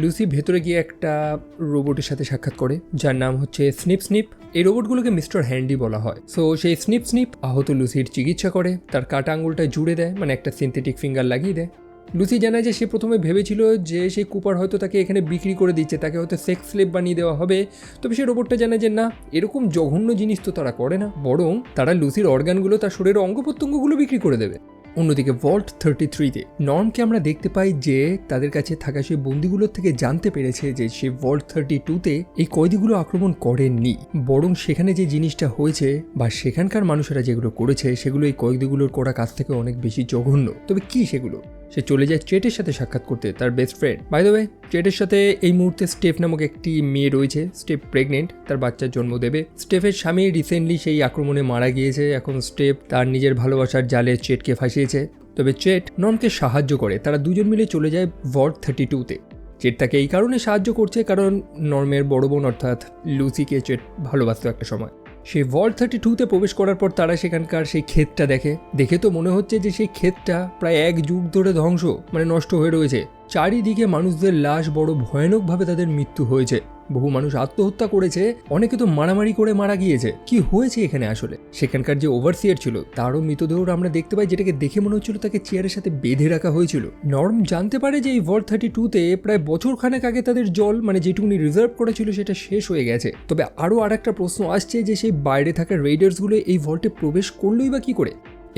লুসি ভেতরে গিয়ে একটা রোবটের সাথে সাক্ষাৎ করে, যার নাম হচ্ছে স্নিপ স্নিপ। এই রোবটগুলোকে মিস্টার হ্যান্ডি বলা হয়। সো সেই স্নিপ স্নিপ আহত লুসির চিকিৎসা করে, তার কাটা আঙ্গুলটা জুড়ে দেয়, মানে একটা সিনথেটিক ফিঙ্গার লাগিয়ে দেয়। লুসি জানায় যে সে প্রথমে ভেবেছিল যে সেই কুপার হয়তো তাকে এখানে বিক্রি করে দিচ্ছে, তাকে হয়তো সেক্স স্লেভ বানিয়ে দেওয়া হবে। তবে সেই রোবটটা জানায় যে না, এরকম জঘন্য জিনিস তো তারা করে না, বরং তারা লুসির অর্গানগুলো, তার শরীরের অঙ্গ প্রত্যঙ্গগুলো বিক্রি করে দেবে। অন্যদিকে ভল্ট 33-তে নর্মকে আমরা দেখতে পাই যে তাদের কাছে থাকা সেই বন্দিগুলোর থেকে জানতে পেরেছে যে সে ভল্ট 32-তে এই কয়েদিগুলো আক্রমণ করেননি, বরং সেখানে যে জিনিসটা হয়েছে বা সেখানকার মানুষেরা যেগুলো করেছে সেগুলো এই কয়েদিগুলোর করা কাজ থেকে অনেক বেশি জঘন্য। তবে কি সেগুলো? সে চলে যায় চেটের সাথে সাক্ষাৎ করতে, তার best friend. By the way, চেটের সাথে এই মুহূর্তে স্টেফ নামক একটি মেয়ে রয়েছে। স্টেফ প্রেগনেন্ট, তার বাচ্চার জন্ম দেবে। স্টেফের স্বামী রিসেন্টলি সেই আক্রমণে মারা গিয়েছে। এখন স্টেফ তার নিজের ভালোবাসার জালে চেটকে ফাঁসিয়েছে। তবে চেট নর্মকে সাহায্য করে, তারা দুজন মিলে চলে যায় ভল্ট 32-তে। চেট তাকে এই কারণে সাহায্য করছে কারণ নর্মের বড় বোন অর্থাৎ লুসিকে চেট ভালোবাসত একটা সময়। সেই ভল্ট 32-তে প্রবেশ করার পর তারা সেখানকার সেই ক্ষেতটা দেখে তো মনে হচ্ছে যে সেই ক্ষেতটা প্রায় 1 যুগ ধরে ধ্বংস, মানে নষ্ট হয়ে রয়েছে। চারিদিকে মানুষদের লাশ, বড় ভয়ানকভাবে তাদের মৃত্যু হয়েছে। বহু মানুষ আত্মহত্যা করেছে, অনেকে তো মারামারি করে মারা গিয়েছে। কি হয়েছে এখানে আসলে? সেখানকার যে ওভারসিয়ার ছিল তারও মৃতদেহ আমরা দেখতে পাই, যেটাকে দেখে মনে হচ্ছিল তাকে চেয়ারের সাথে বেঁধে রাখা হয়েছিল। নর্ম জানতে পারে যে এই ভল্ট 32-তে প্রায় বছরখানেক আগে তাদের জল, মানে যেটুকুনি রিজার্ভ করা ছিল সেটা শেষ হয়ে গেছে। তবে আরও আরেকটা প্রশ্ন আসছে যে সেই বাইরে থাকা রেইডার্সগুলো এই ভল্টে প্রবেশ করলোই বা কি করে,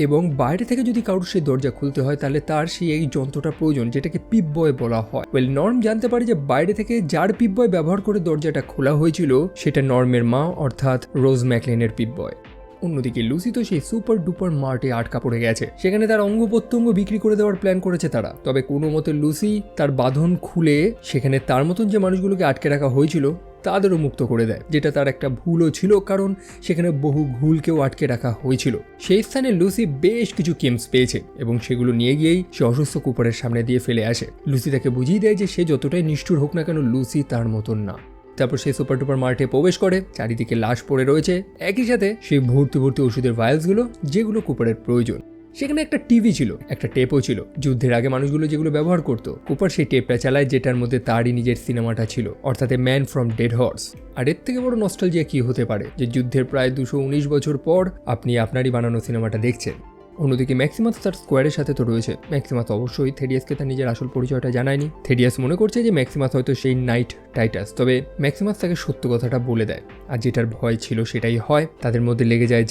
এবং বাইরে থেকে যদি কারোর সেই দরজা খুলতে হয় তাহলে তার সেই এই যন্ত্রটা প্রয়োজন, যেটাকে পিপ বয় বলা হয়। নর্ম জানতে পারে যে বাইরে থেকে যার পিপ বয় ব্যবহার করে দরজাটা খোলা হয়েছিল সেটা নর্মের মা অর্থাৎ রোজ ম্যাকলেনের পিপ বয়। অন্যদিকে লুসি তো সেই সুপার ডুপার মার্টে আটকা পড়ে গেছে, সেখানে তার অঙ্গ প্রত্যঙ্গ বিক্রি করে দেওয়ার প্ল্যান করেছে তারা। তবে কোনো মতে লুসি তার বাঁধন খুলে সেখানে তার মতন যে মানুষগুলোকে আটকে রাখা হয়েছিল তাদেরও মুক্ত করে দেয়, যেটা তার একটা ভুলও ছিল কারণ সেখানে বহু ঘুলকেও আটকে রাখা হয়েছিল। সেই স্থানে লুসি বেশ কিছু কেমস পেয়েছে এবং সেগুলো নিয়ে গিয়েই সে অসুস্থ কুপারের সামনে দিয়ে ফেলে আসে। লুসি তাকে বুঝিয়ে দেয় যে সে যতটাই নিষ্ঠুর হোক না কেন লুসি তার মতন না। তারপর সেই সুপার ডুপার মার্টে প্রবেশ করে, চারিদিকে লাশ পড়ে রয়েছে, একই সাথে সেই ভর্তি ওষুধের ভাইলসগুলো যেগুলো কুপারের প্রয়োজন। সেখানে একটা টিভি ছিল, একটা টেপও ছিল, যুদ্ধের আগে মানুষগুলো যেগুলো ব্যবহার করতো। কুপার সেই টেপটা চালায় যেটার মধ্যে তারই নিজের সিনেমাটা ছিল, অর্থাৎ a man from dead horse. আর এর থেকে বড় নস্টালজিয়া কি হতে পারে যে যুদ্ধের প্রায় 219 বছর পর আপনি আপনারই বানানো সিনেমাটা দেখছেন। অন্যদিকে ম্যাক্সিমাস তার স্কোয়ারের সাথে তো রয়েছে। ম্যাক্সিমাস অবশ্যই থেডিয়াসকে তার নিজের আসল পরিচয়টা জানায়নি। থেডিয়াস মনে করছে যে ম্যাক্সিমাস হয়তো সেই নাইট টাইটাস, তবে ম্যাক্সিমাস তাকে সত্য কথাটা বলে দেয়, আর যেটার ভয় ছিল সেটাই হয়। তাদের মধ্যে লেগে যায়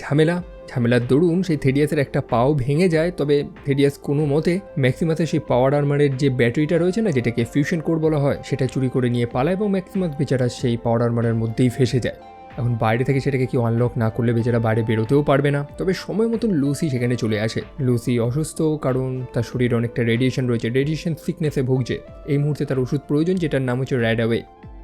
ঝামেলার দরুন সেই থেডিয়াসের একটা পাও ভেঙে যায়। তবে থেডিয়াস কোনো মতে ম্যাক্সিমাসের সেই পাওয়ার আর্মারের যে ব্যাটারিটা রয়েছে না, যেটাকে ফিউশন কোর বলা হয়, সেটা চুরি করে নিয়ে পালায় এবং ম্যাক্সিমাস বেচারা সেই পাওয়ার আর্মারের মধ্যেই ফেসে যায়। এখন বাইরে থেকে সেটাকে কেউ আনলক না করলে বেচারা বাইরে বেরোতেও পারবে না। তবে সময় মতন লুসি সেখানে চলে আসে। লুসি অসুস্থ কারণ তার শরীরে অনেকটা রেডিয়েশন রয়েছে, রেডিয়েশন সিকনেসে ভুগছে। এই মুহূর্তে তার ওষুধ প্রয়োজন, যেটার নাম হচ্ছে র্যাডাওয়ে।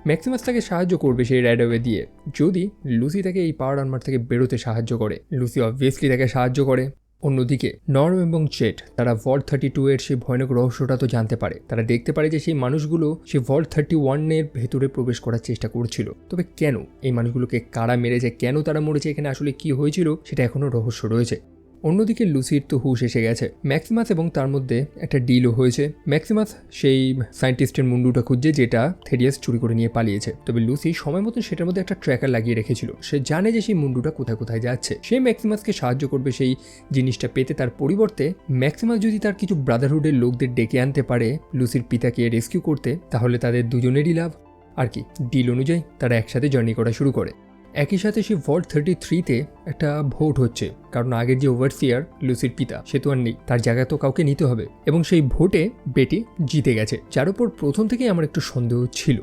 ম্যাক্সিমাস তাকে সাহায্য করবে সেই র্যাডাওয়ে দিয়ে, যদি লুসি তাকে এই পাওয়ার আর্মার থেকে বেরোতে সাহায্য করে। লুসি অবভিয়াসলি তাকে সাহায্য করে। অন্যদিকে নর্ম এবং চেট তারা ভল্ট 32-এর সেই ভয়ানক রহস্যটা তো জানতে পারে। তারা দেখতে পারে যে সেই মানুষগুলো সেই ভল্ট 31-এর ভেতরে প্রবেশ করার চেষ্টা করছিল। তবে কেন এই মানুষগুলোকে কারা মেরেছে, কেন তারা মরেছে, এখানে আসলে কি হয়েছিল সেটা এখনও রহস্য রয়েছে। অন্যদিকে লুসির তো হুশ এসে গেছে। ম্যাক্সিমাস এবং তার মধ্যে একটা ডিলও হয়েছে। ম্যাক্সিমাস সেই সায়েন্টিস্টের মুন্ডুটা খুঁজছে যেটা থেডিয়াস চুরি করে নিয়ে পালিয়েছে, তবে লুসি সময় মতন সেটার মধ্যে একটা ট্র্যাকার লাগিয়ে রেখেছিল। সে জানে যে সেই মুন্ডুটা কোথায় কোথায় যাচ্ছে। সে ম্যাক্সিমাসকে সাহায্য করবে সেই জিনিসটা পেতে। তার পরিবর্তে ম্যাক্সিমাস যদি তার কিছু ব্রাদারহুডের লোকদের ডেকে আনতে পারে লুসির পিতাকে রেস্কিউ করতে, তাহলে তাদের দুজনেরই লাভ। আর কি, ডিল অনুযায়ী তারা একসাথে জার্নি করা শুরু করে। একই সাথে সেই ভল্ট 33-তে একটা ভোট হচ্ছে, কারণ আগের যে ওভারসিয়ার লুসির পিতা সে তো আর নেই, তার জায়গা তো কাউকে নিতে হবে। এবং সেই ভোটে বেটি জিতে গেছে, যার উপর প্রথম থেকেই আমার একটু সন্দেহ ছিল।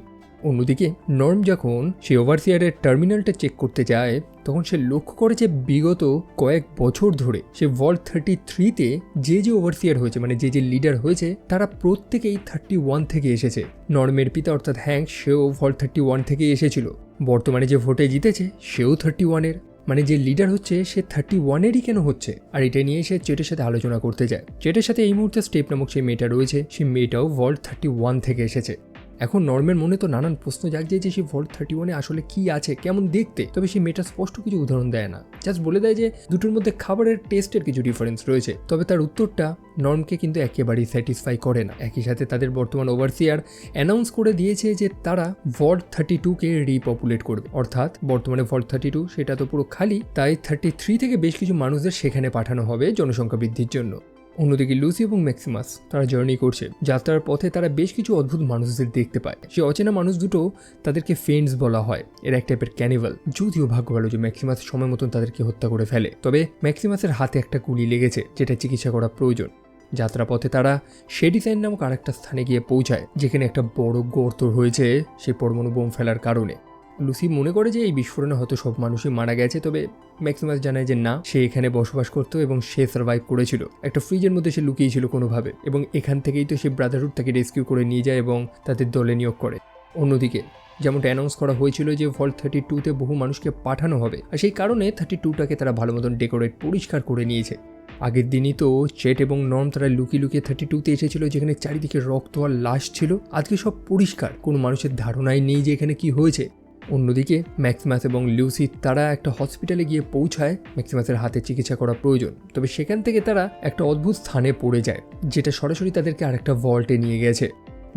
অন্যদিকে নর্ম যখন সেই ওভারসিয়ারের টার্মিনালটা চেক করতে যায়, তখন সে লক্ষ্য করে যে বিগত কয়েক বছর ধরে সে ভল্ট 33-তে যে ওভারসিয়ার হয়েছে, মানে যে লিডার হয়েছে, তারা প্রত্যেকেই 31 থেকে এসেছে। নর্মের পিতা অর্থাৎ হ্যাঙ্ক, সেও ভল্ট 31 থেকেই এসেছিল। বর্তমানে যে ভোটে জিতেছে সেও 31-এর, মানে যে লিডার হচ্ছে সে 31-এরই কেন হচ্ছে? আর এটা নিয়ে সে চেটের সাথে আলোচনা করতে যায়। চেটের সাথে এই মুহূর্তে স্টেপ নামক সেই মেয়েটা রয়েছে, সেই মেয়েটাও ভল্ট 31 থেকে এসেছে। এখন নর্মের মনে তো নানান প্রশ্ন জাগছে যে সেই ভল্ট 31-এ আসলে কি আছে, কেমন দেখতে। তবে সেই মেয়েটা স্পষ্ট কিছু উদাহরণ দেয় না, জাস্ট বলে দেয় যে দুটোর মধ্যে খাবারের টেস্টের কিছু ডিফারেন্স রয়েছে। তবে তার উত্তরটা নর্মকে কিন্তু একেবারেই স্যাটিসফাই করে না। একই সাথে তাদের বর্তমান ওভারসিয়ার অ্যানাউন্স করে দিয়েছে যে তারা ভল্ট 32-কে রিপপুলেট করবে, অর্থাৎ বর্তমানে ভল্ট 32 সেটা তো পুরো খালি, তাই 33 থেকে বেশ কিছু মানুষদের সেখানে পাঠানো হবে জনসংখ্যা বৃদ্ধির জন্য। অন্যদিকে লুসি এবং ম্যাক্সিমাস তারা জার্নি করছে। যাত্রার পথে তারা বেশ কিছু অদ্ভুত মানুষদের দেখতে পায়। সে অচেনা মানুষ দুটো, তাদেরকে ফেন্ডস বলা হয়, এরা এক টাইপের ক্যানিভাল। যদিও ভাগ্য ভালো যে ম্যাক্সিমাস সময় মতন তাদেরকে হত্যা করে ফেলে, তবে ম্যাক্সিমাসের হাতে একটা গুলি লেগেছে যেটা চিকিৎসা করা প্রয়োজন। যাত্রাপথে তারা শেডিসাইন নামক আরেকটা স্থানে গিয়ে পৌঁছায়, যেখানে একটা বড় গর্ত হয়েছে সেই পরমাণু বোম ফেলার কারণে। লুসি মনে করে যে এই বিস্ফোরণে হয়তো সব মানুষই মারা গেছে, তবে ম্যাক্সিমাস জানায় যে না, সে এখানে বসবাস করতো এবং সে সার্ভাইভ করেছিল। একটা ফ্রিজের মধ্যে সে লুকিয়েছিল কোনোভাবে, এবং এখান থেকেই তো সে ব্রাদারহুড তাকে রেস্কিউ করে নিয়ে যায় এবং তাদের দলে নিয়োগ করে। অন্যদিকে যেমনটা অ্যানাউন্স করা হয়েছিল যে ভল্ট 32-তে বহু মানুষকে পাঠানো হবে, আর সেই কারণে 32টাকে তারা ভালো মতন ডেকোরেট পরিষ্কার করে নিয়েছে। আগের দিনই তো চেট এবং নর্ম তারা লুকিয়ে লুকিয়ে 32-তে এসেছিল, যেখানে চারিদিকে রক্ত আর লাশ ছিল। আজকে সব পরিষ্কার, কোনো মানুষের ধারণাই নেই যে এখানে কি হয়েছে। অন্যদিকে ম্যাক্সিমাস এবং লুসি তারা একটা হসপিটালে গিয়ে পৌঁছায়। ম্যাক্সিমাসের হাতে চিকিৎসা করা প্রয়োজন, তবে সেখান থেকে তারা একটা অদ্ভুত স্থানে পড়ে যায়, যেটা সরাসরি তাদেরকে আরেকটা ভল্টে নিয়ে গেছে।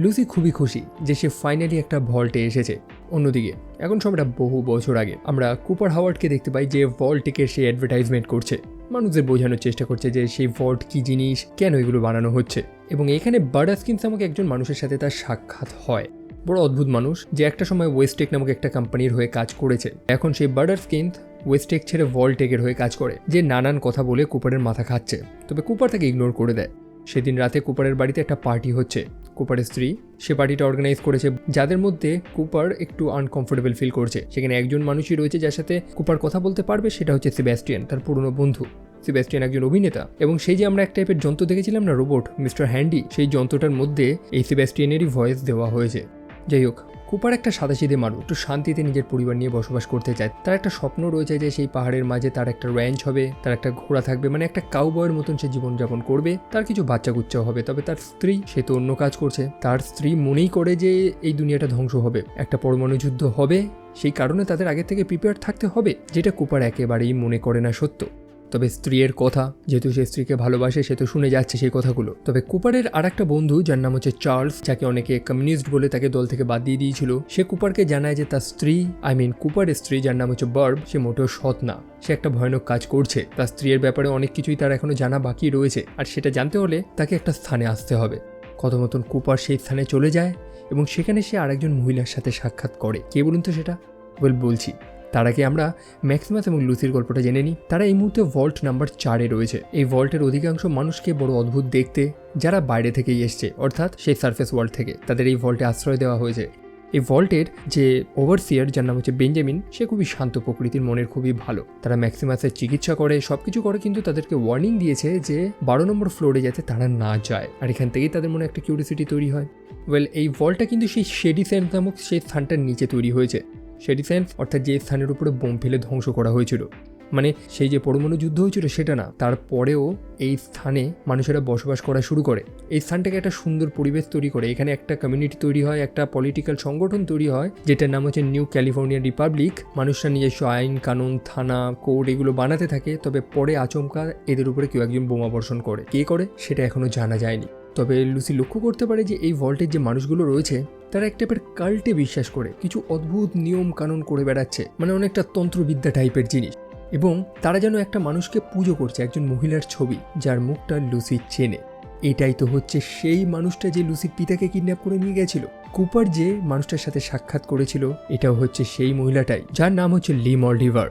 লুসি খুবই খুশি যে সে ফাইনালি একটা ভল্টে এসেছে। অন্যদিকে এখন সময়টা বহু বছর আগে, আমরা কুপার হাওয়ার্ডকে দেখতে পাই যে ভল্টকে সে অ্যাডভার্টাইজমেন্ট করছে, মানুষদের বোঝানোর চেষ্টা করছে যে সেই ভল্ট কি জিনিস, কেন এগুলো বানানো হচ্ছে। এবং এখানে বার্ডারস্কিন্স নামক একজন মানুষের সাথে তার সাক্ষাৎ হয়। বড় অদ্ভুত মানুষ, যে একটা সময় ওয়েস্টেক নামক একটা কোম্পানির হয়ে কাজ করেছে। এখন সেই বার্ডারস্কিন্স ওয়েস্টেক ছেড়ে ভল্টেকের হয়ে কাজ করে, যে নানান কথা বলে কুপারের মাথা খাচ্ছে, তবে কুপার তাকে ইগনোর করে দেয়। সেদিন রাতে কুপারের বাড়িতে একটা পার্টি হচ্ছে। কুপারের স্ত্রী সে পার্টিটা অর্গানাইজ করেছে, যাদের মধ্যে কুপার একটু আনকমফোর্টেবল ফিল করছে। সেখানে একজন মানুষই রয়েছে যার সাথে কুপার কথা বলতে পারবে, সেটা হচ্ছে সেবাস্টিয়ান, তার পুরনো বন্ধু। সেবাস্টিয়ান একজন অভিনেতা, এবং সেই যে আমরা এক টাইপের যন্ত্র দেখেছিলাম না, রোবট মিস্টার হ্যান্ডি, সেই যন্ত্রটার মধ্যে এই সেবাস্টিয়ানেরই ভয়েস দেওয়া হয়েছে। যাই হোক, কুপার একটা সাদাসিধে মানুষ, একটু শান্তিতে নিজের পরিবার নিয়ে বসবাস করতে চায়। তার একটা স্বপ্ন রয়েছে যে সেই পাহাড়ের মাঝে তার একটা র্যাঞ্চ হবে, তার একটা ঘোড়া থাকবে, মানে একটা কাউবয়ের মতন সে জীবনযাপন করবে। তার কিছু বাচ্চা কুচ্চাও হবে। তবে তার স্ত্রী, সে তো অন্য কাজ করছে। তার স্ত্রী মনেই করে যে এই দুনিয়াটা ধ্বংস হবে, একটা পরমাণু যুদ্ধ হবে, সেই কারণে তাদের আগে থেকে প্রিপেয়ার থাকতে হবে, যেটা কুপার একেবারেই মনে করে না সত্য। তবে স্ত্রীর কথা, যেহেতু সে স্ত্রীকে ভালোবাসে, সে তো শুনে যাচ্ছে সেই কথাগুলো। তবে কুপারের আর একটা বন্ধু, যার নাম হচ্ছে চার্লস, যাকে অনেকে কমিউনিস্ট বলে তাকে দল থেকে বাদ দিয়ে দিয়েছিল, সে কুপারকে জানায় যে তার স্ত্রী, কুপারের স্ত্রী, যার নাম হচ্ছে বার্ব, সে মোটেও সৎ না, সে একটা ভয়ানক কাজ করছে। তার স্ত্রীর ব্যাপারে অনেক কিছুই তার এখনো জানা বাকি রয়েছে, আর সেটা জানতে হলে তাকে একটা স্থানে আসতে হবে। কত মতন কুপার সেই স্থানে চলে যায়, এবং সেখানে সে আরেকজন মহিলার সাথে সাক্ষাৎ করে। কে বলুন তো সেটা? বলছি। তার আগে আমরা ম্যাক্সিমাস এবং লুসির গল্পটা জেনে নিই। তারা এই মুহূর্তে ভল্ট নাম্বার 4-এ রয়েছে। এই ভল্টের অধিকাংশ মানুষকে বড় অদ্ভুত দেখতে, যারা বাইরে থেকেই এসছে, অর্থাৎ সেই সারফেস ওয়ার্ল্ড থেকে, তাদের এই ভল্টে আশ্রয় দেওয়া হয়েছে। এই ভল্টের যে ওভারসিয়ার, যার নাম হচ্ছে বেঞ্জামিন, সে খুবই শান্ত প্রকৃতির, মনের খুবই ভালো। তারা ম্যাক্সিমাসের চিকিৎসা করে, সবকিছু করে, কিন্তু তাদেরকে ওয়ার্নিং দিয়েছে যে 12 নম্বর ফ্লোরে যাতে তারা না যায়। আর এখান থেকেই তাদের মনে একটা কিউরিওসিটি তৈরি হয়। এই ভল্টটা কিন্তু সেই শেডিসেন্স নামক সেই স্থানটার নিচে তৈরি হয়েছে। শেডিসেন্স অর্থাৎ যে স্থানের উপরে বোম ফেলে ধ্বংস করা হয়েছিল। মানে সেই যে পরমাণু যুদ্ধ হয়েছিল সেটা না, তারপরেও এই স্থানে মানুষেরা বসবাস করা শুরু করে। এই স্থানটাকে একটা সুন্দর পরিবেশ তৈরি করে, এখানে একটা কমিউনিটি তৈরি হয়, একটা পলিটিক্যাল সংগঠন তৈরি হয় যেটার নাম হচ্ছে নিউ ক্যালিফোর্নিয়া রিপাবলিক। মানুষরা নিজস্ব আইন কানুন, থানা, কোর্ট এগুলো বানাতে থাকে। তবে পরে আচমকা এদের উপরে কেউ একজন বোমা বর্ষণ করে। কে করে সেটা এখনো জানা যায়নি। তবে লুসি লক্ষ্য করতে পারে যে এই ভল্টের যে মানুষগুলো রয়েছে তারা এক টাইপের কাল্টে বিশ্বাস করে, কিছু অদ্ভুত নিয়ম কানুন করে বেড়াচ্ছে, মানে অনেকটা তন্ত্রবিদ্যা টাইপের জিনিস। এবং তারা যেন একটা মানুষকে পুজো করছে, একজন মহিলার ছবি যার মুখটা লুসি চেনে। এটাই তো হচ্ছে সেই মানুষটা যে লুসির পিতাকে কিডন্যাপ করে নিয়ে গেছিল। কুপার যে মানুষটার সাথে সাক্ষাৎ করেছিল এটাও হচ্ছে সেই মহিলাটাই, যার নাম হচ্ছে লি মল্ডিভার।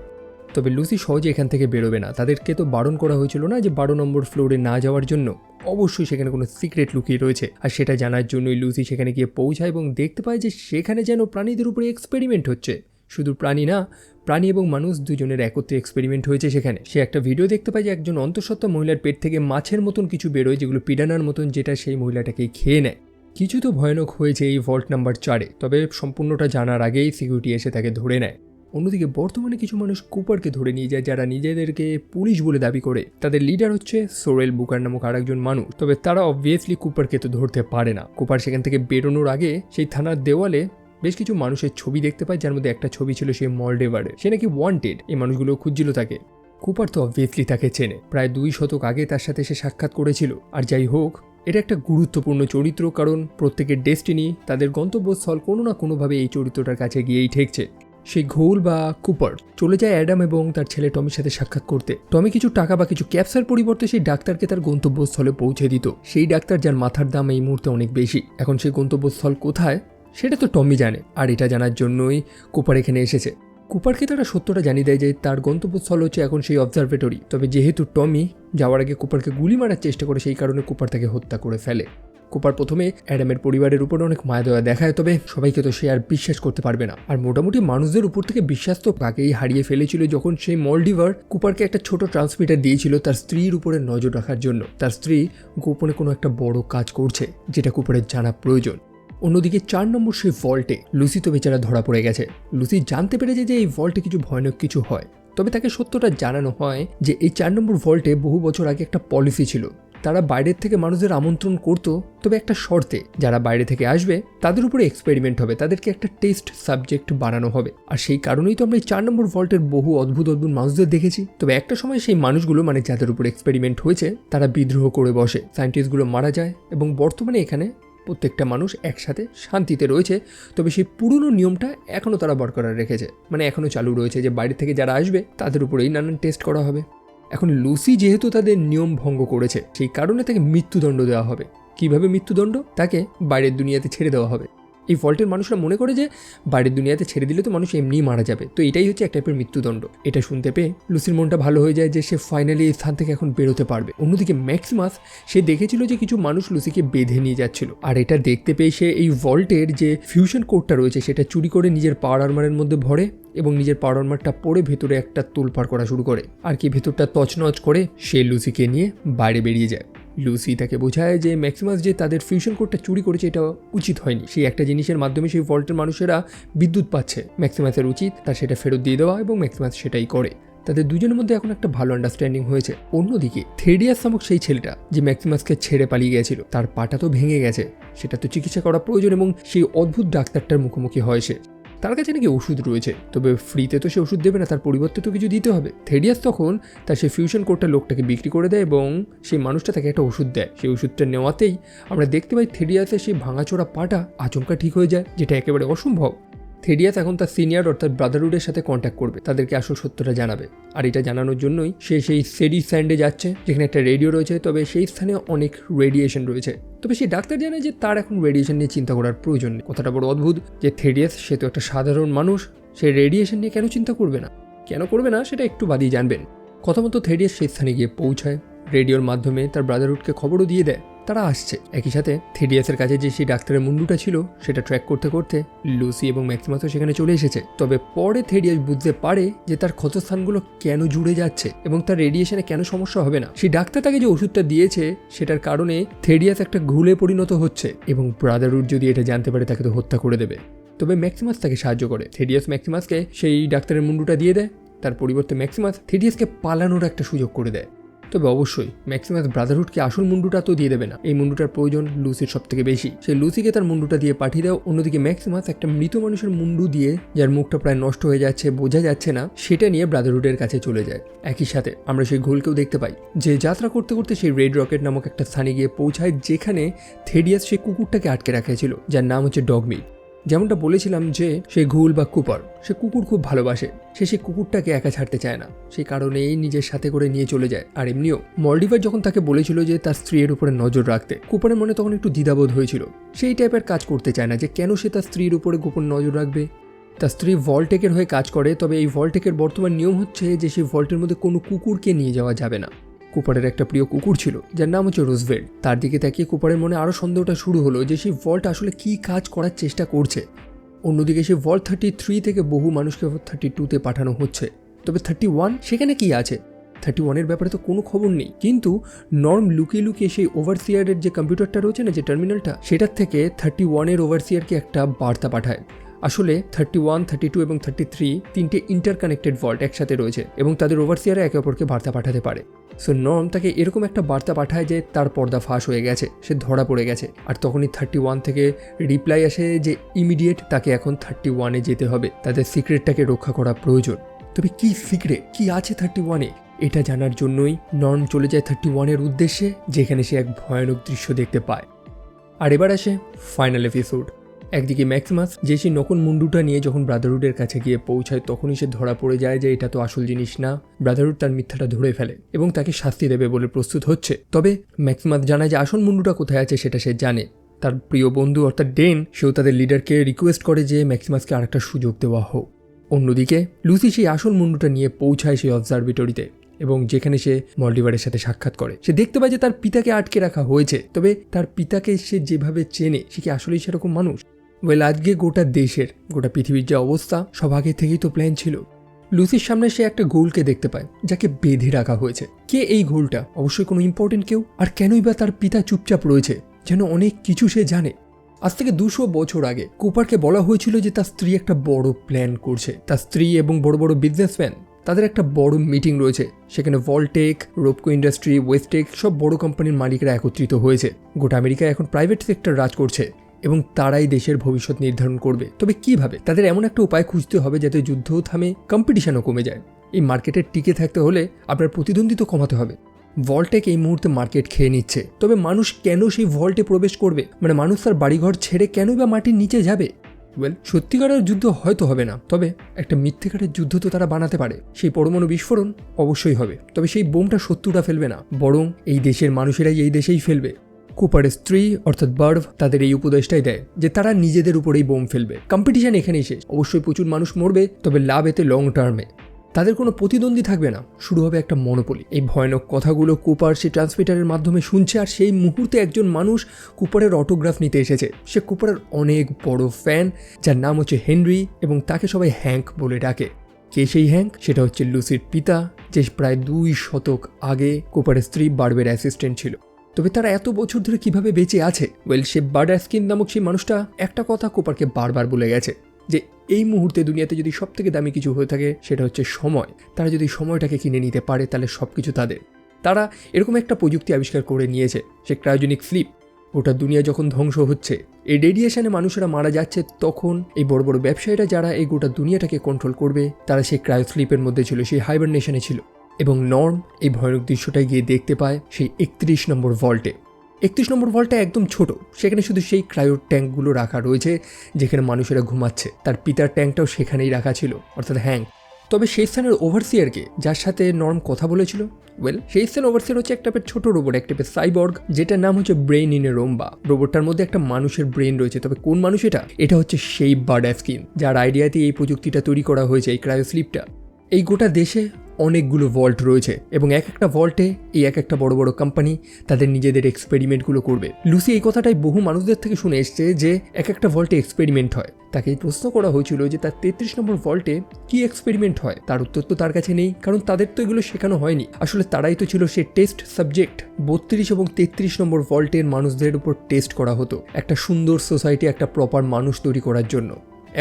তবে লুসি সহজে এখান থেকে বেরোবে না। তাদেরকে তো বারণ করা হয়েছিল না যে 12 নম্বর ফ্লোরে না যাওয়ার জন্য, অবশ্যই সেখানে কোনো সিক্রেট লুকিয়ে রয়েছে। আর সেটা জানার জন্যই লুসি সেখানে গিয়ে পৌঁছায় এবং দেখতে পায় যে সেখানে যেন প্রাণীদের উপরে এক্সপেরিমেন্ট হচ্ছে। শুধু প্রাণী না, প্রাণী এবং মানুষ দুজনের একত্রে এক্সপেরিমেন্ট হয়েছে সেখানে। সে একটা ভিডিও দেখতে পায় যে একজন অন্তঃসত্ত্বা মহিলার পেট থেকে মাছের মতন কিছু বেরোয়, যেগুলো পিডানার মতন, যেটা সেই মহিলাটাকেই খেয়ে নেয়। কিছু তো ভয়ানক হয়েছে এই ভল্ট নাম্বার 4-এ, তবে সম্পূর্ণটা জানার আগেই সিকিউরিটি এসে তাকে ধরে নেয়। অন্যদিকে বর্তমানে কিছু মানুষ কুপারকে ধরে নিয়ে যায়, যারা নিজেদেরকে পুলিশ বলে দাবি করে। তাদের লিডার হচ্ছে সোরেল বুকার নামক আরেকজন মানুষ। তবে তারা অবভিয়াসলি কুপারকে তো ধরতে পারে না। কুপার সেখান থেকে বেরোনোর আগে সেই থানার দেওয়ালে বেশ কিছু মানুষের ছবি দেখতে পায়, যার মধ্যে একটা ছবি ছিল সেই মল্ডেভারের। সে নাকি ওয়ান্টেড, এই মানুষগুলো খুঁজছিল তাকে। কুপার তো অবভিয়াসলি তাকে চেনে, প্রায় 2 শতক আগে তার সাথে সে সাক্ষাৎ করেছিল। আর যাই হোক, এটা একটা গুরুত্বপূর্ণ চরিত্র, কারণ প্রত্যেকের ডেস্টিনি, তাদের গন্তব্যস্থল কোনো না কোনোভাবে এই চরিত্রটার কাছে গিয়েই ঠেকছে। সেই ঘোল বা কুপার চলে যায় অ্যাডাম এবং তার ছেলে টমির সাথে সাক্ষাৎ করতে। টমি কিছু টাকা বা কিছু ক্যাপসার পরিবর্তে সেই ডাক্তারকে তার গন্তব্যস্থলে পৌঁছে দিত। সেই ডাক্তার যার মাথার দাম এই মুহূর্তে অনেক বেশি। এখন সেই গন্তব্যস্থল কোথায় সেটা তো টমি জানে, আর এটা জানার জন্যই কুপার এখানে এসেছে। কুপারকে তারা সত্যটা জানিয়ে দেয় যে তার গন্তব্যস্থল হচ্ছে এখন সেই অবজারভেটরি। তবে যেহেতু টমি যাওয়ার আগে কুপারকে গুলি মারার চেষ্টা করে, সেই কারণে কুপার তাকে হত্যা করে ফেলে। কুপার প্রথমে অ্যাডামের পরিবারের উপর অনেক মায়া দয়া দেখায়, তবে সবাইকে তো সে আর বিশ্বাস করতে পারবে না। আর মোটামুটি মানুষদের উপর থেকে বিশ্বাস তো তাকেই হারিয়ে ফেলেছিল যখন সেই মল্ডিভার কুপারকে একটা ছোট ট্রান্সমিটার দিয়েছিল তার স্ত্রীর উপরে নজর রাখার জন্য। তার স্ত্রী গোপনে কোনো একটা বড় কাজ করছে, যেটা কুপারের জানা প্রয়োজন। অন্যদিকে 4 নম্বর সেই ভল্টে লুসি তো বেচারা ধরা পড়ে গেছে। লুসি জানতে পেরেছে যে এই ভল্টে কিছু ভয়ানক কিছু হয়, তবে তাকে সত্যটা জানানো হয় যে এই 4 নম্বর ভল্টে বহু বছর আগে একটা পলিসি ছিল। তারা বাইরের থেকে মানুষদের আমন্ত্রণ করতো, তবে একটা শর্তে, যারা বাইরে থেকে আসবে তাদের উপরে এক্সপেরিমেন্ট হবে, তাদেরকে একটা টেস্ট সাবজেক্ট বানানো হবে। আর সেই কারণেই তো আমরা এই 4 নম্বর ভল্টের বহু অদ্ভুত অদ্ভুত মানুষদের দেখেছি। তবে একটা সময় সেই মানুষগুলো, মানে যাদের উপর এক্সপেরিমেন্ট হয়েছে, তারা বিদ্রোহ করে বসে, সায়েন্টিস্টগুলো মারা যায় এবং বর্তমানে এখানে প্রত্যেকটা মানুষ একসাথে শান্তিতে রয়েছে। তবে সেই পুরনো নিয়মটা এখনও তারা বরকরার রেখেছে, মানে এখনও চালু রয়েছে যে বাইরে থেকে যারা আসবে তাদের উপরেই নানান টেস্ট করা হবে। এখন লুসি যেহেতু তাদের নিয়ম ভঙ্গ করেছে, সেই কারণে তাকে মৃত্যুদণ্ড দেওয়া হবে। কিভাবে মৃত্যুদণ্ড? তাকে বাইরের দুনিয়াতে ছেড়ে দেওয়া হবে। এই ভল্টের মানুষরা মনে করে যে বাইরের দুনিয়াতে ছেড়ে দিলে তো মানুষ এমনিই মারা যাবে, তো এটাই হচ্ছে এক টাইপের মৃত্যুদণ্ড। এটা শুনতে পেয়ে লুসির মনটা ভালো হয়ে যায় যে সে ফাইনালি এই স্থান থেকে এখন বেরোতে পারবে। অন্যদিকে ম্যাক্সিমাস, সে দেখেছিল যে কিছু মানুষ লুসিকে বেঁধে নিয়ে যাচ্ছিল, আর এটা দেখতে পেয়ে সে এই ভল্টের যে ফিউশন কোডটা রয়েছে সেটা চুরি করে নিজের পাওয়ার আর্মারের মধ্যে ভরে এবং নিজের পাওয়ার আর্মারটা পরে ভেতরে একটা তোলপাড় করা শুরু করে। আর কি ভেতরটা তছনছ করে সে লুসিকে নিয়ে বাইরে বেরিয়ে যায়। লুসি তাকে বোঝায় যে ম্যাক্সিমাস যে তাদের ফিউশন কোডটা চুরি করেছে এটা উচিত হয়নি। সেই একটা জিনিসের মাধ্যমে সেই ভল্টের মানুষেরা বিদ্যুৎ পাচ্ছে, ম্যাক্সিমাসের উচিত তার সেটা ফেরত দিয়ে দেওয়া, এবং ম্যাক্সিমাস সেটাই করে। তাদের দুজনের মধ্যে এখন একটা ভালো আন্ডারস্ট্যান্ডিং হয়েছে। অন্যদিকে থেডিয়াস নামক সেই ছেলেটা যে ম্যাক্সিমাসকে ছেড়ে পালিয়ে গেছিল, তার পাটা তো ভেঙে গেছে, সেটা তো চিকিৎসা করা প্রয়োজন, এবং সেই অদ্ভুত ডাক্তারটার মুখোমুখি হয় সে। তার কাছে নাকি ওষুধ রয়েছে, তবে ফ্রিতে তো সে ওষুধ দেবে না, তার পরিবর্তে তো কিছু দিতে হবে। থেডিয়াস তখন তার সেই ফিউশন কোডটা লোকটাকে বিক্রি করে দেয় এবং সেই মানুষটা তাকে একটা ওষুধ দেয়। সেই ওষুধটা নেওয়াতেই আমরা দেখতে পাই থেডিয়াসের সেই ভাঙাচোরা পাটা আচমকা ঠিক হয়ে যায়, যেটা একেবারে অসম্ভব। থেডিয়াস এখন তার সিনিয়র অর্থাৎ ব্রাদারহুডের সাথে কন্ট্যাক্ট করবে, তাদেরকে আসল সত্যটা জানাবে। আর এটা জানানোর জন্যই সে সেই সেডি স্যান্ডে যাচ্ছে, যেখানে একটা রেডিও রয়েছে, তবে সেই স্থানে অনেক রেডিয়েশন রয়েছে। তবে সেই ডাক্তার জানে যে তার এখন রেডিয়েশন নিয়ে চিন্তা করার প্রয়োজন নেই। কথাটা বড় অদ্ভুত যে থেডিয়াস, সে তো একটা সাধারণ মানুষ, সে রেডিয়েশন নিয়ে কেন চিন্তা করবে না? কেন করবে না সেটা একটু বাদেই জানবেন। কথা মতো থেডিয়াস সেই স্থানে গিয়ে পৌঁছায়, রেডিওর মাধ্যমে তার ব্রাদারহুডকে খবরও দিয়ে দেয় তারা আসছে। একই সাথে থেডিয়াসের কাছে যে সেই ডাক্তারের মুন্ডুটা ছিল সেটা ট্র্যাক করতে করতে লুসি এবং ম্যাক্সিমাসও সেখানে চলে এসেছে। তবে পরে থেডিয়াস বুঝতে পারে যে তার ক্ষতস্থানগুলো কেন জুড়ে যাচ্ছে এবং তার রেডিয়েশনে কেন সমস্যা হবে না। সেই ডাক্তার তাকে যে ওষুধটা দিয়েছে সেটার কারণে থেডিয়াস একটা ঘুলে পরিণত হচ্ছে, এবং ব্রাদারহুড যদি এটা জানতে পারে তাকে তো হত্যা করে দেবে। তবে ম্যাক্সিমাস তাকে সাহায্য করে। থেডিয়াস ম্যাক্সিমাসকে সেই ডাক্তারের মুন্ডুটা দিয়ে দেয়, তার পরিবর্তে ম্যাক্সিমাস থেডিয়াসকে পালানোর একটা সুযোগ করে দেয়। তবে অবশ্যই ম্যাক্সিমাস ব্রাদারহুডকে আসল মুন্ডুটা তো দিয়ে দেবে না, এই মুন্ডুটার প্রয়োজন লুসির সব থেকে বেশি। সে লুসিকে তার মুন্ডুটা দিয়ে পাঠিয়ে দেয়। অন্যদিকে ম্যাক্সিমাস একটা মৃত মানুষের মুন্ডু দিয়ে, যার মুখটা প্রায় নষ্ট হয়ে যাচ্ছে, বোঝা যাচ্ছে না, সেটা নিয়ে ব্রাদারহুডের কাছে চলে যায়। একই সাথে আমরা সেই ঘোলকেও দেখতে পাই যে যাত্রা করতে করতে সেই রেড রকেট নামক একটা স্থানে গিয়ে পৌঁছায়, যেখানে থেডিয়াস সেই কুকুরটাকে আটকে রাখেছিল, যার নাম হচ্ছে ডগমিট। যেমনটা বলেছিলাম যে সেই ঘুল বা কুপার, সে কুকুর খুব ভালোবাসে, সে সেই কুকুরটাকে একা ছাড়তে চায় না, সেই কারণেই নিজের সাথে করে নিয়ে চলে যায়। আর এমনিও মলডিভার যখন তাকে বলেছিল যে তার স্ত্রীর উপরে নজর রাখতে, কুপারের মনে তখন একটু দ্বিধাবোধ হয়েছিল, সেই টাইপের কাজ করতে চায় না যে কেন সে তার স্ত্রীর উপরে গোপন নজর রাখবে। তার স্ত্রী ভল্টেকের হয়ে কাজ করে, তবে এই ভল্টেকের বর্তমান নিয়ম হচ্ছে যে সেই ভল্টের মধ্যে কোনো কুকুরকে নিয়ে যাওয়া যাবে না। কুপারের একটা প্রিয় কুকুর ছিল যার নাম হচ্ছে রুজভেল্ট। তার দিকে তাকিয়ে কুপারের মনে আরও সন্দেহটা শুরু হলো যে সেই ভল্ট আসলে কী কাজ করার চেষ্টা করছে। অন্যদিকে সেই ভল্ট 33 থেকে বহু মানুষকে 32-তে পাঠানো হচ্ছে, তবে 31 সেখানে কি আছে? 31-এর ব্যাপারে তো কোনো খবর নেই। কিন্তু নর্ম লুকিয়ে লুকিয়ে সেই ওভারসিয়ারের যে কম্পিউটারটা রয়েছে না, যে টার্মিনালটা, সেটার থেকে 31-এর ওভারসিয়ারকে একটা বার্তা পাঠায়। আসলে 31, 32 এবং 33 তিনটে ইন্টারকানেক্টেড ভল্ট একসাথে রয়েছে এবং তাদের ওভারসিয়ারে একে অপরকে বার্তা পাঠাতে পারে। সো নর্ম তাকে এরকম একটা বার্তা পাঠায় যে তার পর্দা ফাঁস হয়ে গেছে, সে ধরা পড়ে গেছে। আর তখনই 31 থেকে রিপ্লাই আসে যে ইমিডিয়েট তাকে এখন 31-এ যেতে হবে, তাদের সিক্রেটটাকে রক্ষা করা প্রয়োজন। তবে কি সিক্রেট, কি আছে 31-এ, এটা জানার জন্যই নর্ম চলে যায় 31-এর উদ্দেশ্যে, যেখানে সে এক ভয়ানক দৃশ্য দেখতে পায়। আর এবার আসে ফাইনাল এপিসোড। একদিকে ম্যাক্সিমাস যে সেই নকল মুন্ডুটা নিয়ে যখন ব্রাদারহুডের কাছে গিয়ে পৌঁছায়, তখনই সে ধরা পড়ে যায় যে এটা তো আসল জিনিস না। ব্রাদারহুড তার মিথ্যাটা ধরে ফেলে এবং তাকে শাস্তি দেবে বলে প্রস্তুত হচ্ছে। তবে ম্যাক্সিমাস জানায় যে আসল মুন্ডুটা কোথায় আছে সেটা সে জানে। তার প্রিয় বন্ধু অর্থাৎ ডেন, সেও তাদের লিডারকে রিকোয়েস্ট করে যে ম্যাক্সিমাসকে আরেকটা সুযোগ দেওয়া হোক। অন্যদিকে লুসি সেই আসল মুন্ডুটা নিয়ে পৌঁছায় সেই অবজারভেটরিতে, এবং যেখানে সে মলডিভারের সাথে সাক্ষাৎ করে, সে দেখতে পায় যে তার পিতাকে আটকে রাখা হয়েছে। তবে তার পিতাকে সে যেভাবে চেনে, সে কি আসলেই সেরকম মানুষ? আজকে গোটা দেশের, গোটা পৃথিবীর যে অবস্থা, সব আগে থেকেই তো প্ল্যান ছিল। লুসির সামনে সে একটা গোলকে দেখতে পায় যাকে বেঁধে রাখা হয়েছে। কে এই গোলটা? অবশ্যই কোনো ইম্পর্টেন্ট কেউ। আর কেনই বা তার পিতা চুপচাপ রয়েছে, যেন অনেক কিছু সে জানে। আজ থেকে 200 বছর আগে কুপারকে বলা হয়েছিল যে তার স্ত্রী একটা বড় প্ল্যান করছে। তার স্ত্রী এবং বড় বড় বিজনেসম্যান, তাদের একটা বড় মিটিং রয়েছে, সেখানে ভলটেক, রোপকো ইন্ডাস্ট্রি, ওয়েস্টেক, সব বড় কোম্পানির মালিকরা একত্রিত হয়েছে। গোটা আমেরিকায় এখন প্রাইভেট সেক্টর রাজ করছে এবং তারাই দেশের ভবিষ্যৎ নির্ধারণ করবে। তবে কিভাবে? তাদের এমন একটা উপায় খুঁজতে হবে যাতে যুদ্ধও থামে, কম্পিটিশনও কমে যায়। এই মার্কেটে টিকে থাকতে হলে আপনার প্রতিদ্বন্দ্বিতা কমাতে হবে। ভল্টেক এই মুহূর্তে মার্কেট খেয়ে নিচ্ছে, তবে মানুষ কেন সেই ভল্টে প্রবেশ করবে? মানে মানুষ তার বাড়িঘর ছেড়ে কেনই বা মাটির নিচে যাবে? সত্যিকারের যুদ্ধ হয়তো হবে না, তবে একটা মিথ্যেকারের যুদ্ধ তো তারা বানাতে পারে। সেই পরমাণু বিস্ফোরণ অবশ্যই হবে, তবে সেই বোমটা শত্রুরা ফেলবে না, বরং এই দেশের মানুষেরাই এই দেশেই ফেলবে। কুপারের স্ত্রী অর্থাৎ বার্ভ তাদের এই উপদেশটাই দেয় যে তারা নিজেদের উপরেই বোম ফেলবে। কম্পিটিশন এখানেই শেষ। অবশ্যই প্রচুর মানুষ মরবে, তবে লাভ এতে লং টার্মে। তাদের কোনো প্রতিদ্বন্দ্বী থাকবে না, শুরু হবে একটা মনোপলি। এই ভয়ানক কথাগুলো কুপার সে ট্রান্সমিটারের মাধ্যমে শুনছে, আর সেই মুহূর্তে একজন মানুষ কুপারের অটোগ্রাফ নিতে এসেছে। সে কুপারের অনেক বড় ফ্যান, যার নাম হচ্ছে হেনরি, এবং তাকে সবাই হ্যাঙ্ক বলে ডাকে। কে সেই হ্যাঙ্ক? সেটা হচ্ছে লুসির পিতা, যে প্রায় 2 শতক আগে কুপারের স্ত্রী বার্বের অ্যাসিস্ট্যান্ট ছিল। তবে তারা এত বছর ধরে কিভাবে বেঁচে আছে? সে বার্ড অ্যাস্কিন নামক সেই মানুষটা একটা কথা কুপারকে বারবার বলে গেছে, যে এই মুহূর্তে দুনিয়াতে যদি সব থেকে দামি কিছু হয়ে থাকে সেটা হচ্ছে সময়। তারা যদি সময়টাকে কিনে নিতে পারে তাহলে সব কিছু তাদের। তারা এরকম একটা প্রযুক্তি আবিষ্কার করে নিয়েছে, সে ক্রায়োজেনিক স্লিপ। গোটা দুনিয়া যখন ধ্বংস হচ্ছে, এই রেডিয়েশনে মানুষেরা মারা যাচ্ছে, তখন এই বড় বড় ব্যবসায়ীরা যারা এই গোটা দুনিয়াটাকে কন্ট্রোল করবে, তারা সেই ক্রায়ো স্লিপের মধ্যে ছিল, সেই হাইবারনেশনে ছিল। এবং নর্ম এই ভয়ানক দৃশ্যটাই গিয়ে দেখতে পায় সেই 31 নম্বর ভল্টে। 31 নম্বর ভল্টটা একদম ছোট, সেখানে শুধু সেই ক্রায়ো ট্যাঙ্কগুলো রাখা রয়েছে যেখানে মানুষেরা ঘুমাচ্ছে। তার পিতার ট্যাঙ্কটাও সেখানেই রাখা ছিল, অর্থাৎ হ্যাঙ্ক। তবে সেই স্থানের ওভারসিয়ারকে, যার সাথে নর্ম কথা বলেছিল, সেই স্থানের ওভারসিয়ার হচ্ছে একটা ছোট রোবট, একটা সাইবর্গ, যেটার নাম হচ্ছে ব্রেইন ইন এ রোম্বা। রোবটটার মধ্যে একটা মানুষের ব্রেইন রয়েছে। তবে কোন মানুষ এটা? এটা হচ্ছে সেই বার্ড অ্যাস্কিন, যার আইডিয়াতে এই প্রযুক্তিটা তৈরি করা হয়েছে, এই ক্রায়ো স্লিপটা। এই গোটা দেশে অনেকগুলো ভল্ট রয়েছে এবং এক একটা ভল্টে এই এক একটা বড় বড় কোম্পানি তাদের নিজেদের এক্সপেরিমেন্টগুলো করবে। লুসি এই কথাটাই বহু মানুষদের থেকে শুনে এসছে যে এক একটা ভল্টে এক্সপেরিমেন্ট হয়। তাকে প্রশ্ন করা হয়েছিল যে তার 33 নম্বর ভল্টে কি এক্সপেরিমেন্ট হয়। তার উত্তর তো তার কাছে নেই, কারণ তাদের তো এগুলো শেখানো হয়নি। আসলে তারাই তো ছিল সে টেস্ট সাবজেক্ট। 32 এবং 33 নম্বর ভল্টের মানুষদের উপর টেস্ট করা হতো একটা সুন্দর সোসাইটি, একটা প্রপার মানুষ তৈরি করার জন্য।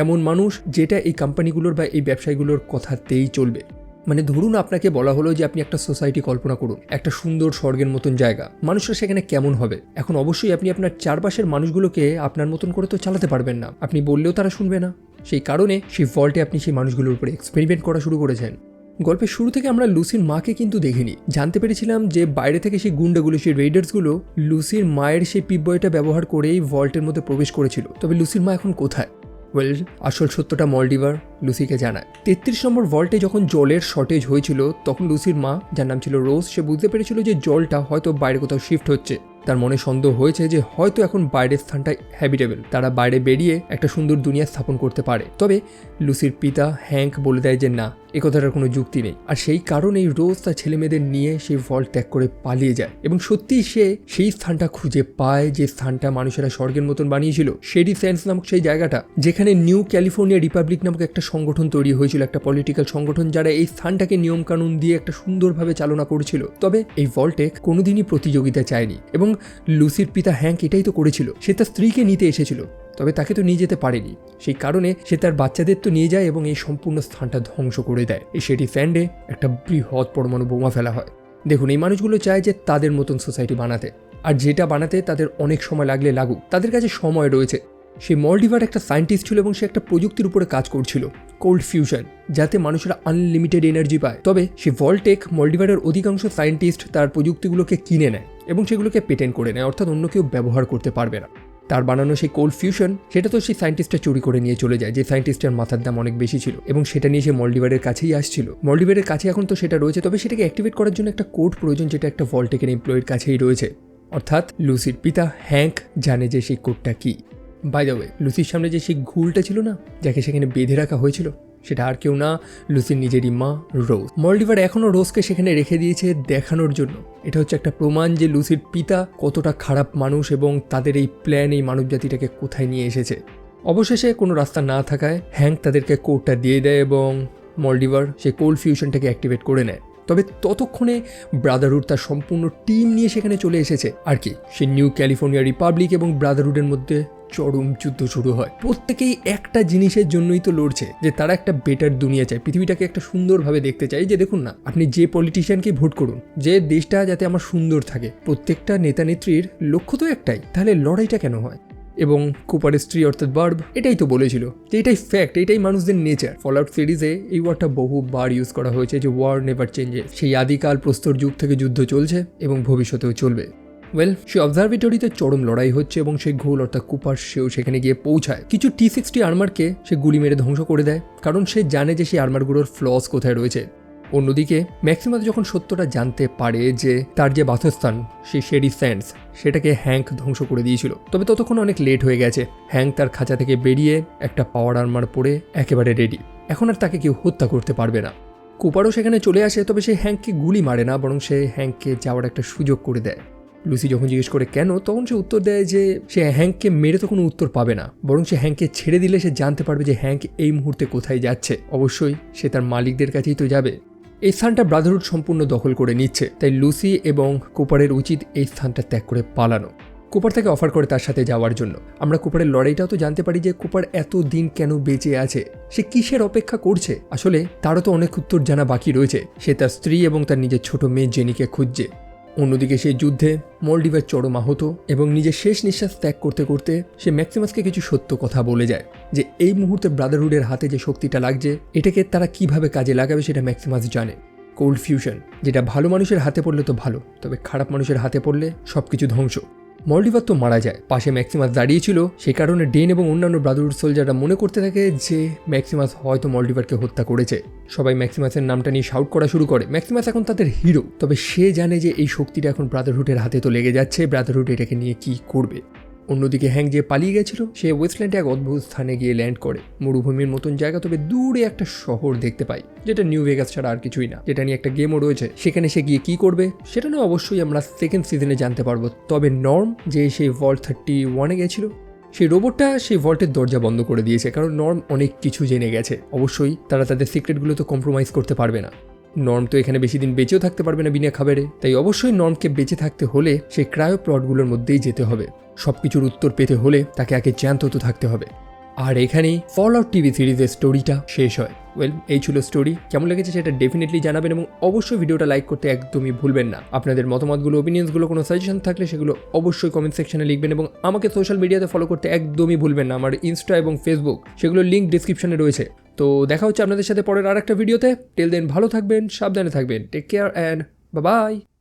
এমন মানুষ যেটা এই কোম্পানিগুলোর বা এই ব্যবসায়ীগুলোর কথাতেই চলবে। মানে ধরুন আপনাকে বলা হলো যে আপনি একটা সোসাইটি কল্পনা করুন, একটা সুন্দর স্বর্গের মতন জায়গা, মানুষরা সেখানে কেমন হবে। এখন অবশ্যই আপনি আপনার চারপাশের মানুষগুলোকে আপনার মতন করে তো চালাতে পারবেন না, আপনি বললেও তারা শুনবে না। সেই কারণে সেই ভল্টে আপনি সেই মানুষগুলোর উপরে এক্সপেরিমেন্ট করা শুরু করেছেন। গল্পের শুরু থেকে আমরা লুসির মাকে কিন্তু দেখিনি, জানতে পেরেছিলাম যে বাইরে থেকে সেই গুন্ডাগুলো, সেই রেইডার্সগুলো লুসির মায়ের সেই পিপবয়টা ব্যবহার করেই ভল্টের মধ্যে প্রবেশ করেছিল। তবে লুসির মা এখন কোথায়? ওয়েল, আসল সত্যটা মলডিভার লুসিকে জানায়। 33 নম্বর ভল্টে যখন জলের শর্টেজ হয়েছিল তখন লুসির মা, যার নাম ছিল রোজ, সে বুঝতে পেরেছিল যে জলটা হয়তো বাইরে কোথাও শিফট হচ্ছে। তার মনে সন্দেহ হয়েছে যে হয়তো এখন বাইরের স্থানটা হ্যাবিটেবল, তারা বাইরে বেরিয়ে একটা সুন্দর দুনিয়া স্থাপন করতে পারে। তবে লুসির পিতা হ্যাঙ্ক বলে দেয় যে না, এ কথাটার কোনো যুক্তি নেই। আর সেই কারণেই রোজ তার ছেলেমেয়েদের নিয়ে সেই ভল্ট ত্যাগ করে পালিয়ে যায় এবং সত্যিই সে সেই স্থানটা খুঁজে পায় যে স্থানটা মানুষেরা স্বর্গের মতন বানিয়েছিল, শেডি স্যান্ডস নামক সেই জায়গাটা, যেখানে নিউ ক্যালিফোর্নিয়া রিপাবলিক নামক একটা সংগঠন তৈরি হয়েছিল, একটা পলিটিক্যাল সংগঠন, যারা এই স্থানটাকে নিয়মকানুন দিয়ে একটা সুন্দরভাবে চালনা করেছিল। তবে এই ভল্টে কোনোদিনই প্রতিযোগিতা চায়নি এবং লুসির পিতা হ্যাঙ্ক এটাই তো করেছিল, সে তার স্ত্রীকে নিতে এসেছিল, তবে তাকে তো নিয়ে যেতে পারেনি। সেই কারণে সে তার বাচ্চাদের তো নিয়ে যায় এবং এই সম্পূর্ণ স্থানটা ধ্বংস করে দেয়। এই শেডি স্যান্ডে একটা বৃহৎ পরমাণু বোমা ফেলা হয়। দেখুন, এই মানুষগুলো চায় যে তাদের মতন সোসাইটি বানাতে, আর যেটা বানাতে তাদের অনেক সময় লাগলে লাগুক, তাদের কাছে সময় রয়েছে। সেই মলডিভার একটা সায়েন্টিস্ট ছিল এবং সে একটা প্রযুক্তির উপরে কাজ করছিল, কোল্ড ফিউশন, যাতে মানুষেরা আনলিমিটেড এনার্জি পায়। তবে সেই ভল্টেক মলডিভারের অধিকাংশ সায়েন্টিস্ট তার প্রযুক্তিগুলোকে কিনে নেয় এবং সেগুলোকে পেটেন্ট করে নেয়, অর্থাৎ অন্য কেউ ব্যবহার করতে পারবে না। তার বানানো সেই কোল্ড ফিউশন, সেটা তো সেই সায়েন্টিস্টটা চুরি করে নিয়ে চলে যায়, যে সায়েন্টিস্টের মাথার দাম অনেক বেশি ছিল এবং সেটা নিয়ে সে মলডিভারের কাছেই আসছিল। মলডিভারের কাছে এখন তো সেটা রয়েছে, তবে সেটাকে অ্যাক্টিভেট করার জন্য একটা কোড প্রয়োজন, যেটা একটা ভল্টেকের এমপ্লয়ের কাছেই রয়েছে। অর্থাৎ লুসির পিতা হ্যাঙ্ক জানে যে সেই কোডটা কি। বাই দ্য ওয়ে, লুসির সামনে যে সেই ঘুলটা ছিল না, যাকে সেখানে বেঁধে রাখা হয়েছিল, সেটা আর কেউ না, লুসির নিজেরই মা রোজ। মলডিভার এখনও রোজকে সেখানে রেখে দিয়েছে দেখানোর জন্য। এটা হচ্ছে একটা প্রমাণ যে লুসির পিতা কতটা খারাপ মানুষ এবং তাদের এই প্ল্যান এই মানব জাতিটাকে কোথায় নিয়ে এসেছে। অবশেষে কোনো রাস্তা না থাকায় হ্যাঙ্ক তাদেরকে কোডটা দিয়ে দেয় এবং মলডিভার সেই কোল্ড ফিউশনটাকে অ্যাক্টিভেট করে নেয়। তবে ততক্ষণে ব্রাদারহুড তার সম্পূর্ণ টিম নিয়ে সেখানে চলে এসেছে। আর কি, সে নিউ ক্যালিফোর্নিয়া রিপাবলিক এবং ব্রাদারহুডের মধ্যে চরম যুদ্ধ শুরু হয়। প্রত্যেকেই একটা জিনিসের জন্যই তো লড়ছে, যে তারা একটা বেটার দুনিয়া চায়, পৃথিবীটাকে একটা সুন্দরভাবে দেখতে চায়। যে দেখুন না, আপনি যে পলিটিশিয়ানকে ভোট করুন, যে দেশটা যাতে আমার সুন্দর থাকে, প্রত্যেকটা নেতা নেত্রীর লক্ষ্য তো একটাই, তাহলে লড়াইটা কেন হয়? এবং কুপারের স্ত্রী অর্থাৎ বার্ব এটাই তো বলেছিল যে এটাই ফ্যাক্ট, এটাই মানুষদের নেচার। ফলআউট সিরিজে এই ওয়ার্ডটা বহুবার ইউজ করা হয়েছে, যে ওয়ার নেভার চেঞ্জেস। সেই আদিকাল প্রস্তর যুগ থেকে যুদ্ধ চলছে এবং ভবিষ্যতেও চলবে। ওয়েল, সে অবজারভেটরিতে চরম লড়াই হচ্ছে এবং সেই ঘোল অর্থাৎ কুপার সেও সেখানে গিয়ে পৌঁছায়। কিছু T-60 আর্মারকে সে গুলি মেরে ধ্বংস করে দেয়, কারণ সে জানে যে সেই আর্মারগুলোর ফ্লস কোথায় রয়েছে। অন্যদিকে ম্যাক্সিমাস যখন সত্যটা জানতে পারে যে তার যে বাসস্থান সেই শেডি স্যান্ডস, সেটাকে হ্যাঙ্ক ধ্বংস করে দিয়েছিল, তবে ততক্ষণ অনেক লেট হয়ে গেছে। হ্যাঙ্ক তার খাঁচা থেকে বেরিয়ে একটা পাওয়ার আর্মার পরে একেবারে রেডি, এখন আর তাকে কেউ হত্যা করতে পারবে না। কুপারও সেখানে চলে আসে, তবে সে হ্যাঙ্ককে গুলি মারে না, বরং সে হ্যাঙ্ককে যাওয়ার একটা সুযোগ করে দেয়। লুসি যখন জিজ্ঞেস করে কেন, তখন সে উত্তর দেয় যে সে হ্যাঙ্ককে মেরে তো কোনো উত্তর পাবে না, বরং সে হ্যাঙ্ককে ছেড়ে দিলে সে জানতে পারবে যে হ্যাঙ্ক এই মুহূর্তে কোথায় যাচ্ছে। অবশ্যই সে তার মালিকদের কাছেই তো যাবে। এই স্থানটা ব্রাদারহুড সম্পূর্ণ দখল করে নিচ্ছে, তাই লুসি এবং কুপারের উচিত এই স্থানটা ত্যাগ করে পালানো। কুপার তাকে অফার করে তার সাথে যাওয়ার জন্য। আমরা কুপারের লড়াইটাও তো জানতে পারি যে কুপার এত দিন কেন বেঁচে আছে, সে কিসের অপেক্ষা করছে। আসলে তারও তো অনেক উত্তর জানা বাকি রয়েছে। সে তার স্ত্রী এবং তার নিজের ছোট মেয়ে জেনিকে খুঁজছে। অন্যদিকে সেই যুদ্ধে মলডিভার চরম আহত এবং নিজের শেষ নিঃশ্বাস ত্যাগ করতে করতে সে ম্যাক্সিমাসকে কিছু সত্য কথা বলে যায়, যে এই মুহূর্তে ব্রাদারহুডের হাতে যে শক্তিটা লাগছে, এটাকে তারা কিভাবে কাজে লাগাবে সেটা ম্যাক্সিমাস জানে। কোল্ড ফিউশন, যেটা ভালো মানুষের হাতে পড়লে তো ভালো, তবে খারাপ মানুষের হাতে পড়লে সবকিছু ধ্বংস। মলডিভার তো মারা যায়, পাশে ম্যাক্সিমাস দাঁড়িয়েছিল। সেই কারণে ডেন এবং অন্যান্য ব্রাদারহুড সোলজাররা মনে করতে থাকে যে ম্যাক্সিমাস হয়তো মলডিভারকে হত্যা করেছে। সবাই ম্যাক্সিমাসের নামটা নিয়ে শাউট করা শুরু করে। ম্যাক্সিমাস এখন তাদের হিরো, তবে সে জানে যে এই শক্তিটা এখন ব্রাদারহুডের হাতে তো লেগে যাচ্ছে, ব্রাদারহুড এটাকে নিয়ে কি করবে। অন্যদিকে হ্যাঙ্ক যে পালিয়ে গেছিল, সে ওয়েস্টল্যান্ডে এক অদ্ভুত স্থানে গিয়ে ল্যান্ড করে, মরুভূমির মতন জায়গা, তবে দূরে একটা শহর দেখতে পাই, যেটা নিউ ভেগাস ছাড়া আর কিছুই না, যেটা নিয়ে একটা গেমও রয়েছে। সেখানে সে গিয়ে কি করবে সেটা নিয়ে অবশ্যই আমরা সেকেন্ড সিজনে জানতে পারবো। তবে নর্ম যে সেই ভল্ট 31-এ গেছিল, সেই রোবটটা সেই ভল্টের দরজা বন্ধ করে দিয়েছে, কারণ নর্ম অনেক কিছু জেনে গেছে। অবশ্যই তারা তাদের সিক্রেটগুলো তো কম্প্রোমাইজ করতে পারবে না। নর্ম তো এখানে বেশি দিন বেঁচেও থাকতে পারবে না বিনা খাবারে, তাই অবশ্যই নর্মকে বেঁচে থাকতে হলে সেই ক্রায়ো প্লটগুলোর মধ্যেই যেতে হবে। সবকিছুর উত্তর পেতে হলে তাকে আগে জ্যান্ত তো থাকতে হবে। আর এখানেই ফলআউট টিভি সিরিজের স্টোরিটা শেষ হয়। এই ছিল স্টোরি। কেমন লেগেছে সেটা ডেফিনেটলি জানাবেন এবং অবশ্যই ভিডিওটা লাইক করতে একদমই ভুলবেন না। আপনাদের মতামতগুলো, ওপিনিয়ন্সগুলো, কোনো সাজেশন থাকলে সেগুলো অবশ্যই কমেন্ট সেকশনে লিখবেন এবং আমাকে সোশ্যাল মিডিয়াতে ফলো করতে একদমই ভুলবেন না। আমার ইনস্টা এবং ফেসবুক সেগুলোর লিঙ্ক ডিসক্রিপশনে রয়েছে। তো দেখা হচ্ছে আপনাদের সাথে পরের আরেকটা ভিডিওতে। টিল দেন ভালো থাকবেন, সাবধানে থাকবেন, take care and bye by.